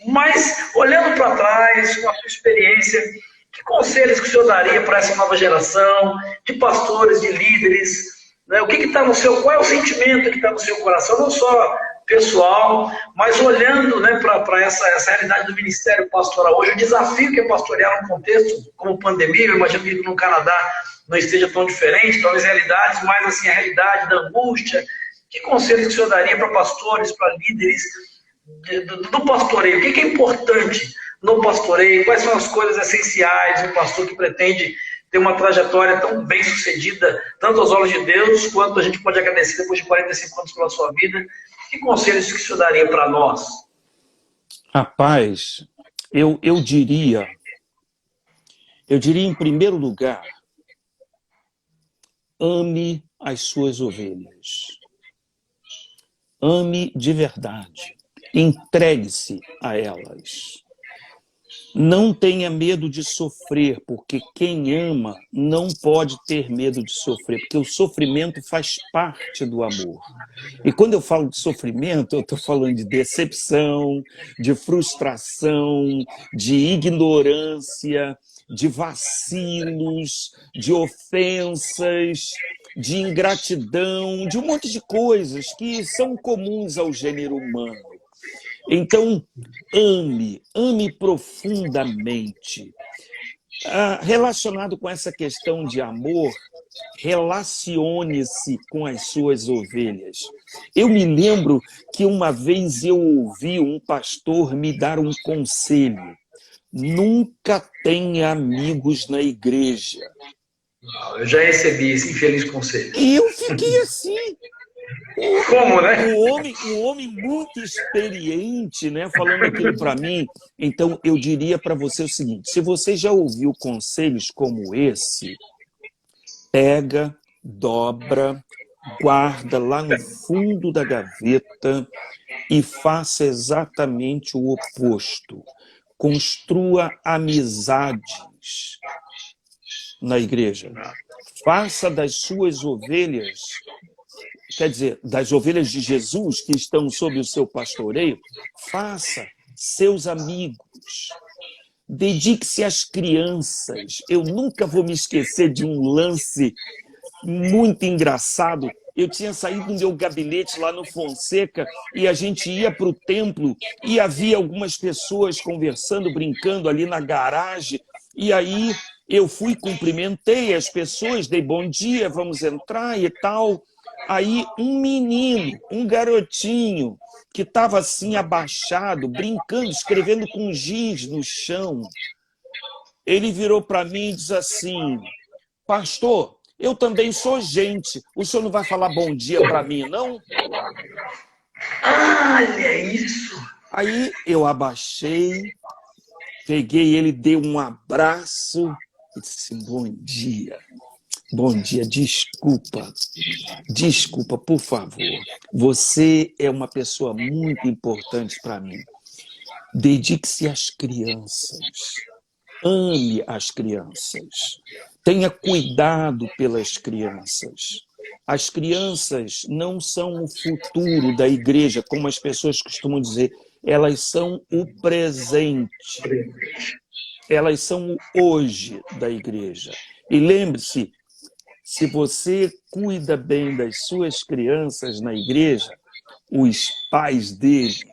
Speaker 1: Mas, olhando para trás, com a sua experiência, que conselhos que o senhor daria para essa nova geração, de pastores, de líderes, né? O que está no seu, qual é o sentimento que está no seu coração, não só pessoal, mas olhando, né, para essa realidade do ministério pastoral hoje, o desafio que é pastorear num contexto como pandemia, eu imagino que no Canadá não esteja tão diferente, talvez realidades, mas assim, a realidade da angústia. Que conselhos que o senhor daria para pastores, para líderes do pastoreio? O que é importante no pastoreio? Quais são as coisas essenciais de um pastor que pretende ter uma trajetória tão bem sucedida, tanto aos olhos de Deus, quanto a gente pode agradecer depois de 45 anos pela sua vida? Que conselhos que o senhor daria para nós?
Speaker 2: Rapaz, eu diria, em primeiro lugar, ame as suas ovelhas. Ame de verdade. Entregue-se a elas. Não tenha medo de sofrer, porque quem ama não pode ter medo de sofrer, porque o sofrimento faz parte do amor. E quando eu falo de sofrimento, eu estou falando de decepção, de frustração, de ignorância, de vacilos, de ofensas, de ingratidão, de um monte de coisas que são comuns ao gênero humano. Então, ame profundamente. Relacionado com essa questão de amor, relacione-se com as suas ovelhas. Eu me lembro que uma vez eu ouvi um pastor me dar um conselho: nunca tenha amigos na igreja.
Speaker 1: Eu já recebi esse infeliz conselho.
Speaker 2: E eu fiquei assim.
Speaker 1: Como, né?
Speaker 2: Um homem muito experiente, né, falando aquilo para mim. Então, eu diria para você o seguinte: se você já ouviu conselhos como esse, pega, dobra, guarda lá no fundo da gaveta e faça exatamente o oposto. Construa amizades na igreja. Faça das suas ovelhas, quer dizer, das ovelhas de Jesus que estão sob o seu pastoreio, faça seus amigos. Dedique-se às crianças. Eu nunca vou me esquecer de um lance muito engraçado. Eu tinha saído do meu gabinete lá no Fonseca e a gente ia para o templo e havia algumas pessoas conversando, brincando ali na garagem. E aí eu fui, cumprimentei as pessoas, dei bom dia, vamos entrar e tal. Aí um menino, um garotinho, que estava assim abaixado, brincando, escrevendo com giz no chão, ele virou para mim e disse assim: pastor, eu também sou gente, o senhor não vai falar bom dia para mim, não?
Speaker 1: Olha isso!
Speaker 2: Aí eu abaixei, peguei ele, dei um abraço e disse: bom dia. Bom dia, desculpa, por favor. Você é uma pessoa muito importante para mim. Dedique-se às crianças. Ame as crianças. Tenha cuidado pelas crianças. As crianças não são o futuro da igreja, como as pessoas costumam dizer. Elas são o presente. Elas são o hoje da igreja. E lembre-se, se você cuida bem das suas crianças na igreja, os pais deles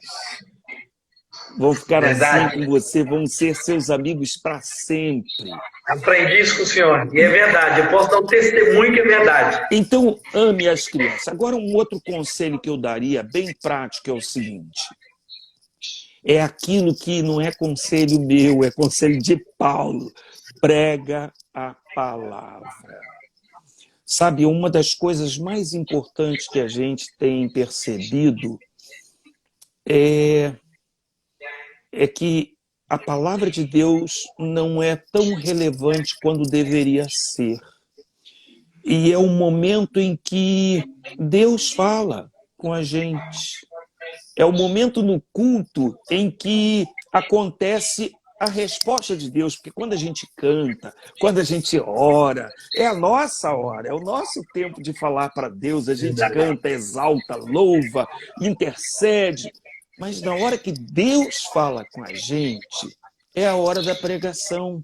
Speaker 2: vão ficar assim com você, vão ser seus amigos para sempre.
Speaker 1: Aprendi isso com o senhor, e é verdade, eu posso dar um testemunho que é verdade.
Speaker 2: Então, ame as crianças. Agora, um outro conselho que eu daria, bem prático, é o seguinte: é aquilo que não é conselho meu, é conselho de Paulo. Prega a palavra. Sabe, uma das coisas mais importantes que a gente tem percebido é é que a palavra de Deus não é tão relevante quando deveria ser. E é o momento em que Deus fala com a gente. É o momento no culto em que acontece a resposta de Deus, porque quando a gente canta, quando a gente ora, é a nossa hora, é o nosso tempo de falar para Deus, a gente canta, exalta, louva, intercede, mas na hora que Deus fala com a gente, é a hora da pregação.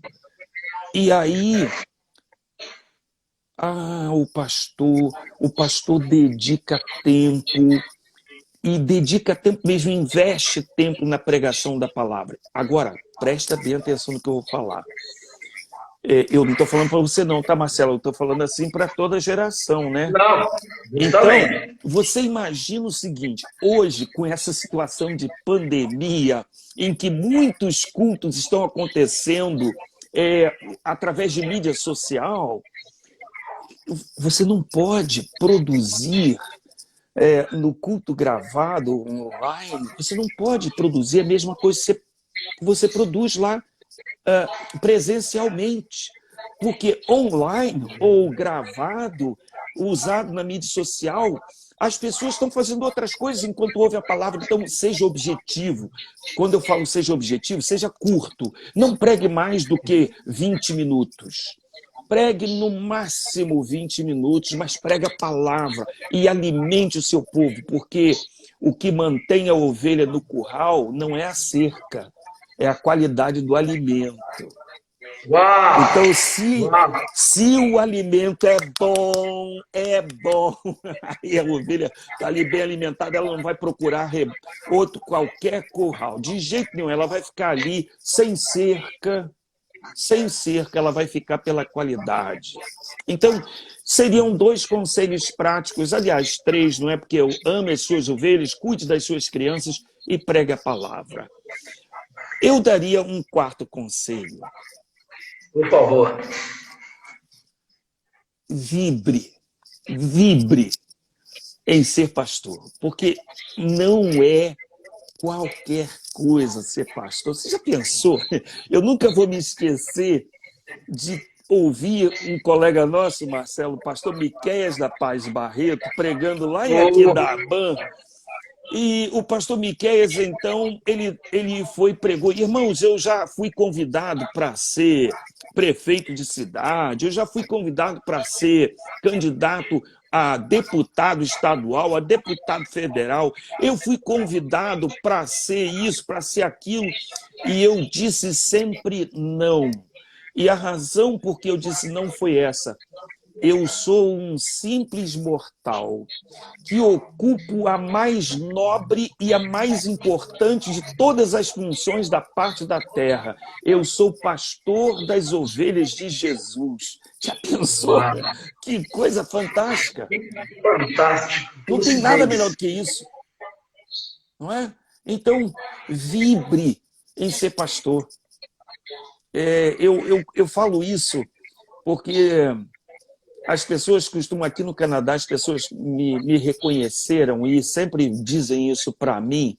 Speaker 2: E aí, o pastor dedica tempo, e dedica tempo mesmo, investe tempo na pregação da palavra. Agora, presta bem atenção no que eu vou falar. Eu não estou falando para você não, tá, Marcelo? Eu estou falando assim para toda geração, né?
Speaker 1: Não,
Speaker 2: então,
Speaker 1: também.
Speaker 2: Você imagina o seguinte, hoje, com essa situação de pandemia, em que muitos cultos estão acontecendo através de mídia social, você não pode produzir no culto gravado, online, você não pode produzir a mesma coisa que você produz lá presencialmente. Porque online ou gravado, usado na mídia social, as pessoas estão fazendo outras coisas enquanto ouve a palavra. Então, seja objetivo. Quando eu falo seja objetivo, seja curto. Não pregue mais do que 20 minutos. Pregue no máximo 20 minutos, mas pregue a palavra e alimente o seu povo, porque o que mantém a ovelha no curral não é a cerca, é a qualidade do alimento.
Speaker 1: Uau!
Speaker 2: Então, se o alimento é bom, aí a ovelha está ali bem alimentada, ela não vai procurar qualquer curral. De jeito nenhum, ela vai ficar ali sem cerca, ela vai ficar pela qualidade. Então, seriam 2 conselhos práticos, aliás, 3, não é? Porque eu amo as suas ovelhas, cuide das suas crianças e pregue a palavra. Eu daria um 4º conselho.
Speaker 1: Por favor.
Speaker 2: Vibre em ser pastor, porque não é qualquer coisa ser pastor. Você já pensou? Eu nunca vou me esquecer de ouvir um colega nosso, Marcelo, o pastor Miqueias da Paz Barreto, pregando lá em Aquidauã. E o pastor Miqueias, então, ele pregou. Irmãos, eu já fui convidado para ser prefeito de cidade, eu já fui convidado para ser candidato a deputado estadual, a deputado federal. Eu fui convidado para ser isso, para ser aquilo, e eu disse sempre não. E a razão por que eu disse não foi essa. Eu sou um simples mortal que ocupo a mais nobre e a mais importante de todas as funções da parte da terra. Eu sou pastor das ovelhas de Jesus. Já pensou? Uau. Que coisa fantástica!
Speaker 1: Fantástico!
Speaker 2: Não tem nada melhor do que isso. Não é? Então, vibre em ser pastor. Eu falo isso porque as pessoas costumam, aqui no Canadá, as pessoas me reconheceram e sempre dizem isso para mim.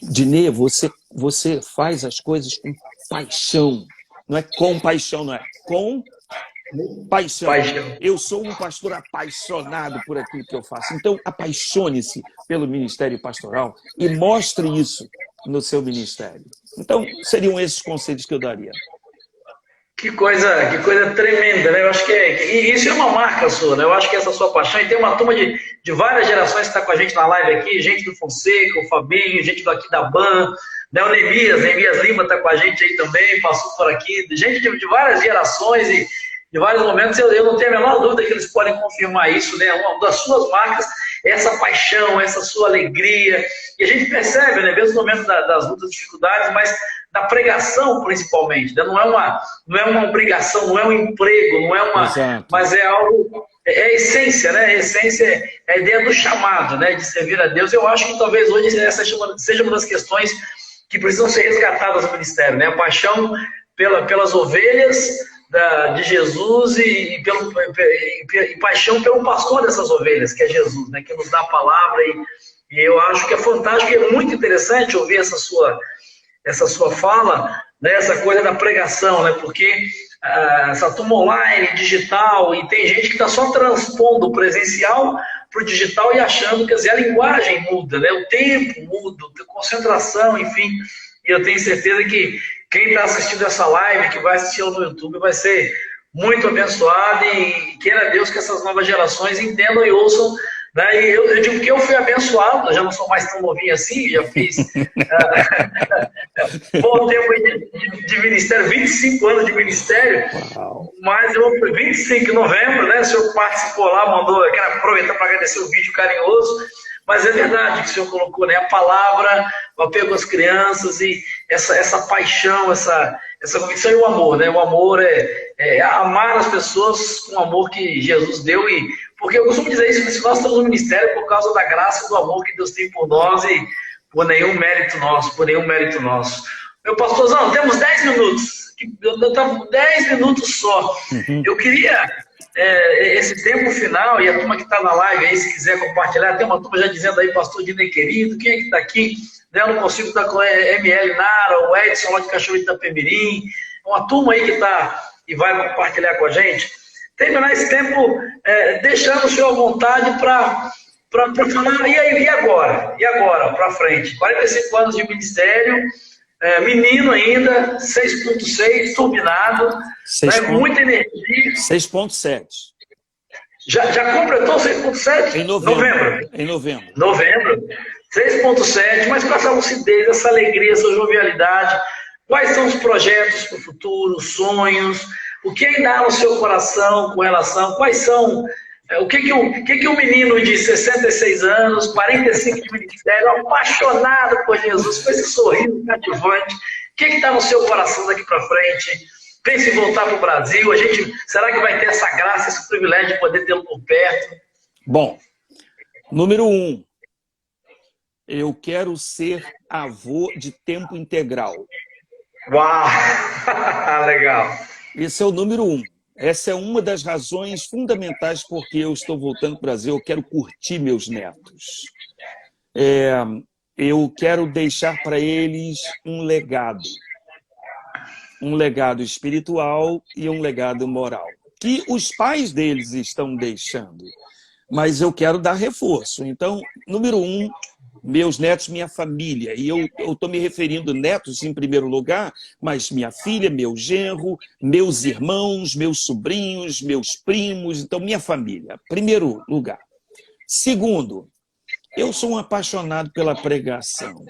Speaker 2: Dinê, você faz as coisas com paixão. Não é com paixão, não é com paixão. Eu sou um pastor apaixonado por aquilo que eu faço. Então, apaixone-se pelo ministério pastoral e mostre isso no seu ministério. Então, seriam esses conselhos que eu daria.
Speaker 1: Que coisa tremenda, né? Eu acho que isso é uma marca sua, né? Eu acho que essa sua paixão, e tem uma turma de várias gerações que está com a gente na live aqui, gente do Fonseca, o Fabinho, gente do Aquidauã, né? O Neemias Lima está com a gente aí também, passou por aqui, gente de várias gerações e de vários momentos. Eu não tenho a menor dúvida que eles podem confirmar isso, né? Uma das suas marcas é essa paixão, essa sua alegria, e a gente percebe, né? Mesmo no momento das lutas, dificuldades, mas da pregação principalmente, né? Não é uma obrigação, não é um emprego, não é uma,
Speaker 2: Exato.
Speaker 1: Mas é algo, é a essência, né? A essência é a ideia do chamado, né? De servir a Deus. Eu acho que talvez hoje essa seja uma das questões que precisam ser resgatadas no ministério, né? A paixão pelas ovelhas de Jesus e paixão pelo pastor dessas ovelhas, que é Jesus, né? Que nos dá a palavra, e eu acho que é fantástico e é muito interessante ouvir essa sua essa sua fala, né, essa coisa da pregação, né, porque essa turma online, digital, e tem gente que está só transpondo o presencial para o digital e achando que a linguagem muda, né, o tempo muda, a concentração, enfim. E eu tenho certeza que quem está assistindo essa live, que vai assistir no YouTube, vai ser muito abençoado e queira Deus que essas novas gerações entendam e ouçam. Né? E eu digo que eu fui abençoado, eu já não sou mais tão novinho assim, já fiz bom tempo de ministério, 25 anos de ministério, mas eu fui 25 de novembro, né? O senhor participou lá, mandou, eu quero aproveitar para agradecer o vídeo carinhoso, mas é verdade que o senhor colocou, né? A palavra, o apego às crianças e essa paixão, essa convicção e o amor, né? O amor é amar as pessoas com o amor que Jesus deu, porque eu costumo dizer isso, que nós estamos no ministério por causa da graça e do amor que Deus tem por nós e por nenhum mérito nosso. Meu pastorzão, temos 10 minutos. Eu estava 10 minutos só. Eu queria, esse tempo final, e a turma que está na live aí, se quiser compartilhar, tem uma turma já dizendo aí, pastor Dinei querido, quem é que está aqui? Eu não consigo estar com a ML Nara, o Edson lá de Cachoeira de Itapemirim, uma turma aí que está e vai compartilhar com a gente. Terminar esse tempo deixando o senhor à vontade para falar, e aí, e agora? E agora, para frente? 45 anos de ministério, menino ainda, 6.6, turbinado, né, muita energia.
Speaker 2: 6.7.
Speaker 1: Já completou 6.7?
Speaker 2: Em novembro. Em novembro.
Speaker 1: Novembro. 6.7, mas com essa lucidez, essa alegria, essa jovialidade. Quais são os projetos para o futuro, os sonhos? O que ainda há no seu coração com relação? Quais são... O que um menino de 66 anos, 45 de ministério, apaixonado por Jesus, com esse sorriso cativante, o que está no seu coração daqui para frente? Pense em voltar para o Brasil. Será que vai ter essa graça, esse privilégio de poder tê-lo por perto?
Speaker 2: Bom, número 1, eu quero ser avô de tempo integral.
Speaker 1: Uau! Legal!
Speaker 2: Esse é o número 1. Essa é uma das razões fundamentais porque eu estou voltando para o Brasil. Eu quero curtir meus netos. Eu quero deixar para eles um legado. Um legado espiritual e um legado moral. Que os pais deles estão deixando. Mas eu quero dar reforço. Então, número 1, meus netos, minha família. E eu estou me referindo netos em primeiro lugar, mas minha filha, meu genro, meus irmãos, meus sobrinhos, meus primos. Então, minha família, primeiro lugar. Segundo, eu sou um apaixonado pela pregação.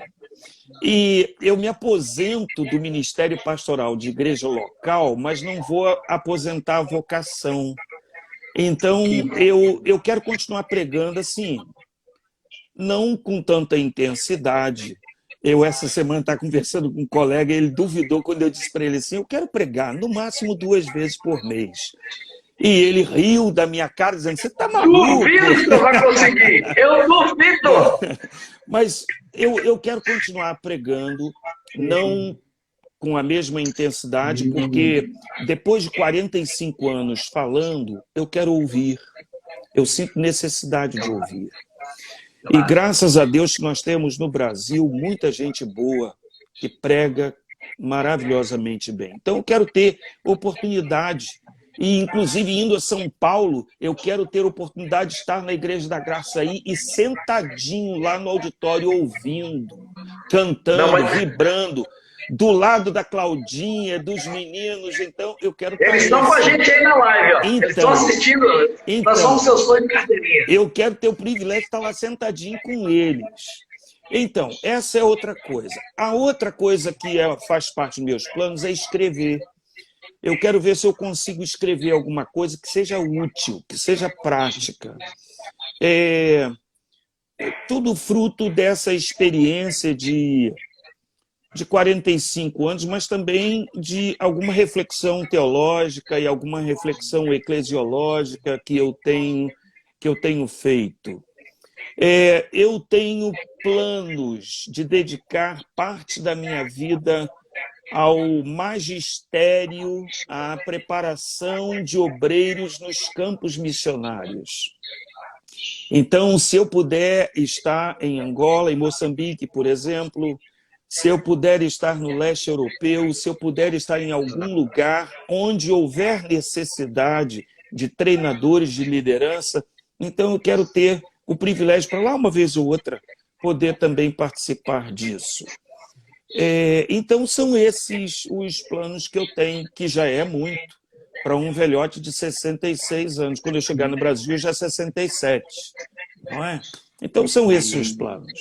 Speaker 2: E eu me aposento do ministério pastoral de igreja local, mas não vou aposentar a vocação. Então, eu quero continuar pregando assim, não com tanta intensidade. Eu, essa semana, estava conversando com um colega, ele duvidou quando eu disse para ele assim, eu quero pregar no máximo 2 vezes por mês. E ele riu da minha cara, dizendo, você está maluco?
Speaker 1: Duvido que você vai conseguir, eu duvido!
Speaker 2: Mas eu quero continuar pregando, não com a mesma intensidade, porque depois de 45 anos falando, eu quero ouvir. Eu sinto necessidade de ouvir. E graças a Deus que nós temos no Brasil muita gente boa que prega maravilhosamente bem. Então eu quero ter oportunidade, e inclusive indo a São Paulo, eu quero ter oportunidade de estar na Igreja da Graça aí e sentadinho lá no auditório ouvindo, cantando, vibrando, do lado da Claudinha, dos meninos. Então eu quero...
Speaker 1: Eles estão com a gente aí na live, ó. Eles estão assistindo, nós somos seus fãs de carteirinha.
Speaker 2: Eu quero ter o privilégio de estar lá sentadinho com eles. Então, essa é outra coisa. A outra coisa que faz parte dos meus planos é escrever. Eu quero ver se eu consigo escrever alguma coisa que seja útil, que seja prática. Tudo fruto dessa experiência de 45 anos, mas também de alguma reflexão teológica e alguma reflexão eclesiológica que eu tenho feito. Eu tenho planos de dedicar parte da minha vida ao magistério, à preparação de obreiros nos campos missionários. Então, se eu puder estar em Angola, em Moçambique, por exemplo, se eu puder estar no leste europeu, se eu puder estar em algum lugar onde houver necessidade de treinadores de liderança, então eu quero ter o privilégio para lá uma vez ou outra poder também participar disso. Então são esses os planos que eu tenho, que já é muito para um velhote de 66 anos. Quando eu chegar no Brasil, já é 67, não é? Então são esses os planos.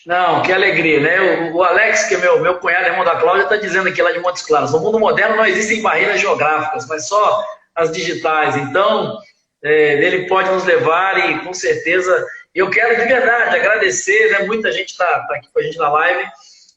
Speaker 1: Não, que alegria, né? O Alex, que é meu cunhado, irmão da Cláudia, está dizendo aqui lá de Montes Claros, no mundo moderno não existem barreiras geográficas, mas só as digitais. Então, ele pode nos levar e, com certeza, eu quero de verdade agradecer, né? Muita gente está aqui com a gente na live.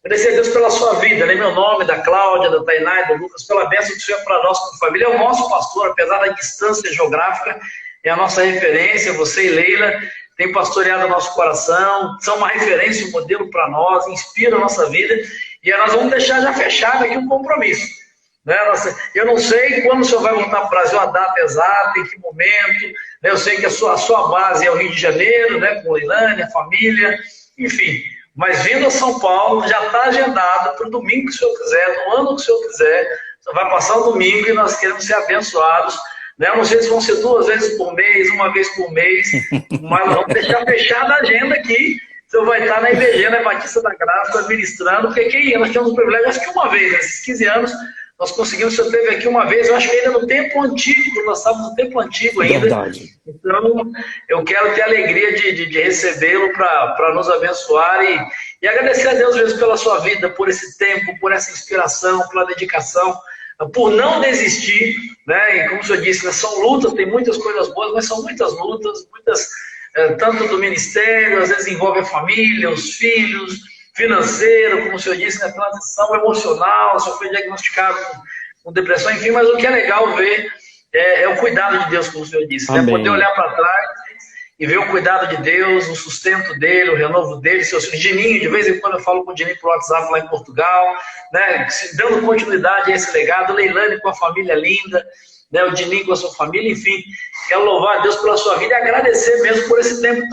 Speaker 1: Agradecer a Deus pela sua vida, né? Meu nome, da Cláudia, da Tainá e do Lucas, pela bênção que o Senhor é para nós como família. É o nosso pastor, apesar da distância geográfica, é a nossa referência, você e Leila. Tem pastoreado o nosso coração, são uma referência, um modelo para nós, inspiram a nossa vida, e nós vamos deixar já fechado aqui um compromisso. Né? Eu não sei quando o senhor vai voltar para o Brasil, a data exata, em que momento, né? Eu sei que a sua base é o Rio de Janeiro, né? Com Leilane, a família, enfim, mas vindo a São Paulo, já está agendado para o domingo que o senhor quiser, no ano que o senhor quiser, você vai passar o domingo e nós queremos ser abençoados. Eu não sei se vão ser 2 vezes por mês, 1 vez por mês, mas vamos deixar fechada a agenda aqui. Você vai estar na IBG, na Batista da Graça, administrando, porque aqui nós temos um privilégio, acho que uma vez, nesses 15 anos, nós conseguimos, o senhor teve aqui uma vez, eu acho que ainda no tempo antigo, quando nós estávamos no tempo antigo ainda.
Speaker 2: Verdade.
Speaker 1: Então, eu quero ter a alegria de recebê-lo para nos abençoar e agradecer a Deus mesmo pela sua vida, por esse tempo, por essa inspiração, pela dedicação, por não desistir, né? E como o senhor disse, né, são lutas, tem muitas coisas boas, mas são muitas lutas, tanto do ministério, às vezes envolve a família, os filhos, financeiro, como o senhor disse, né, transição emocional, o senhor foi diagnosticado com depressão, enfim, mas o que é legal ver é o cuidado de Deus, como o senhor disse, né? Poder olhar para trás e ver o cuidado de Deus, o sustento dele, o renovo dele, seu Dininho, de vez em quando eu falo com o Dininho por WhatsApp lá em Portugal, né, dando continuidade a esse legado, Leilane com a família linda, né, o Dininho com a sua família, enfim, quero louvar a Deus pela sua vida e agradecer mesmo por esse tempo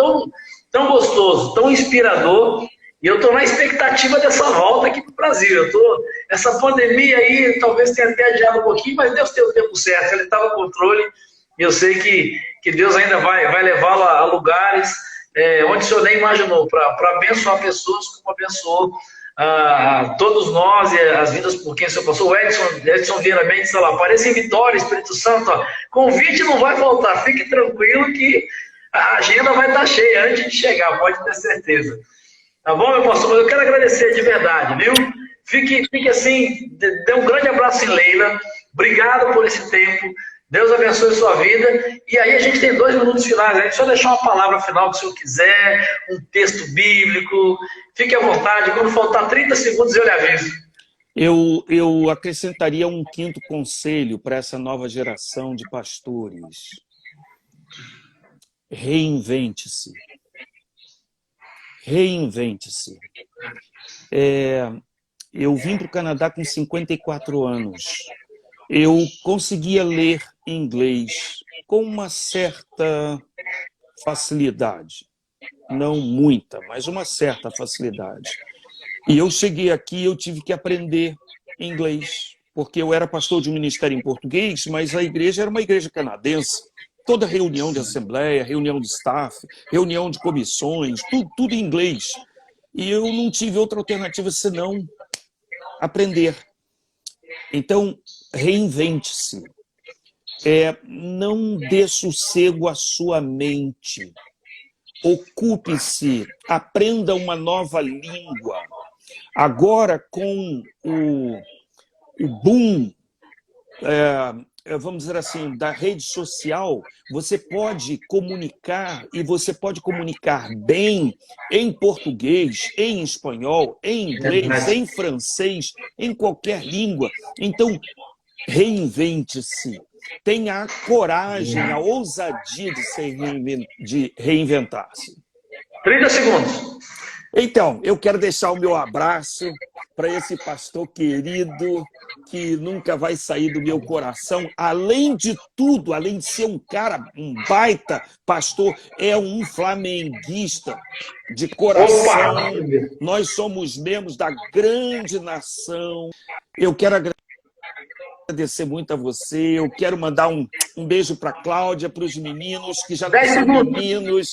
Speaker 1: tão gostoso, tão inspirador, e eu estou na expectativa dessa volta aqui para o Brasil. Essa pandemia aí talvez tenha até adiado um pouquinho, mas Deus tem o tempo certo, ele está no controle, e eu sei que Deus ainda vai levá-lo a lugares onde o senhor nem imaginou, para abençoar pessoas como abençoou todos nós e as vidas por quem o senhor passou. O Edson Vieira Mendes, sei lá, apareça em Vitória, Espírito Santo, ó, convite não vai faltar, fique tranquilo que a agenda vai estar cheia antes de chegar, pode ter certeza. Tá bom, meu pastor? Mas eu quero agradecer de verdade, viu? Fique assim, dê um grande abraço em Leila, obrigado por esse tempo. Deus abençoe a sua vida. E aí a gente tem 2 minutos finais. A gente só deixar uma palavra final que o senhor quiser, um texto bíblico. Fique à vontade. Quando faltar 30 segundos, eu lhe aviso.
Speaker 2: Eu acrescentaria um 5º conselho para essa nova geração de pastores. Reinvente-se. Reinvente-se. Eu vim para o Canadá com 54 anos. Eu conseguia ler inglês com uma certa facilidade. Não muita, mas uma certa facilidade. E eu cheguei aqui e eu tive que aprender inglês, porque eu era pastor de um ministério em português, mas a igreja era uma igreja canadense. Toda reunião de assembleia, reunião de staff, reunião de comissões, tudo em inglês. E eu não tive outra alternativa senão aprender. Então, reinvente-se. Não dê sossego à sua mente. Ocupe-se, aprenda uma nova língua. Agora, com o boom, vamos dizer assim, da rede social, você pode comunicar, e você pode comunicar bem em português, em espanhol, em inglês, em francês, em qualquer língua. Então, reinvente-se. Tenha a coragem, a ousadia de reinventar-se.
Speaker 1: 30 segundos.
Speaker 2: Então, eu quero deixar o meu abraço para esse pastor querido, que nunca vai sair do meu coração, além de tudo, além de ser um cara, um baita pastor, é um flamenguista de coração.
Speaker 1: Opa!
Speaker 2: Nós somos membros da grande nação. Eu quero agradecer muito a você. Eu quero mandar um beijo para a Cláudia, para os meninos, que já não
Speaker 1: 10
Speaker 2: são
Speaker 1: segundos.
Speaker 2: meninos,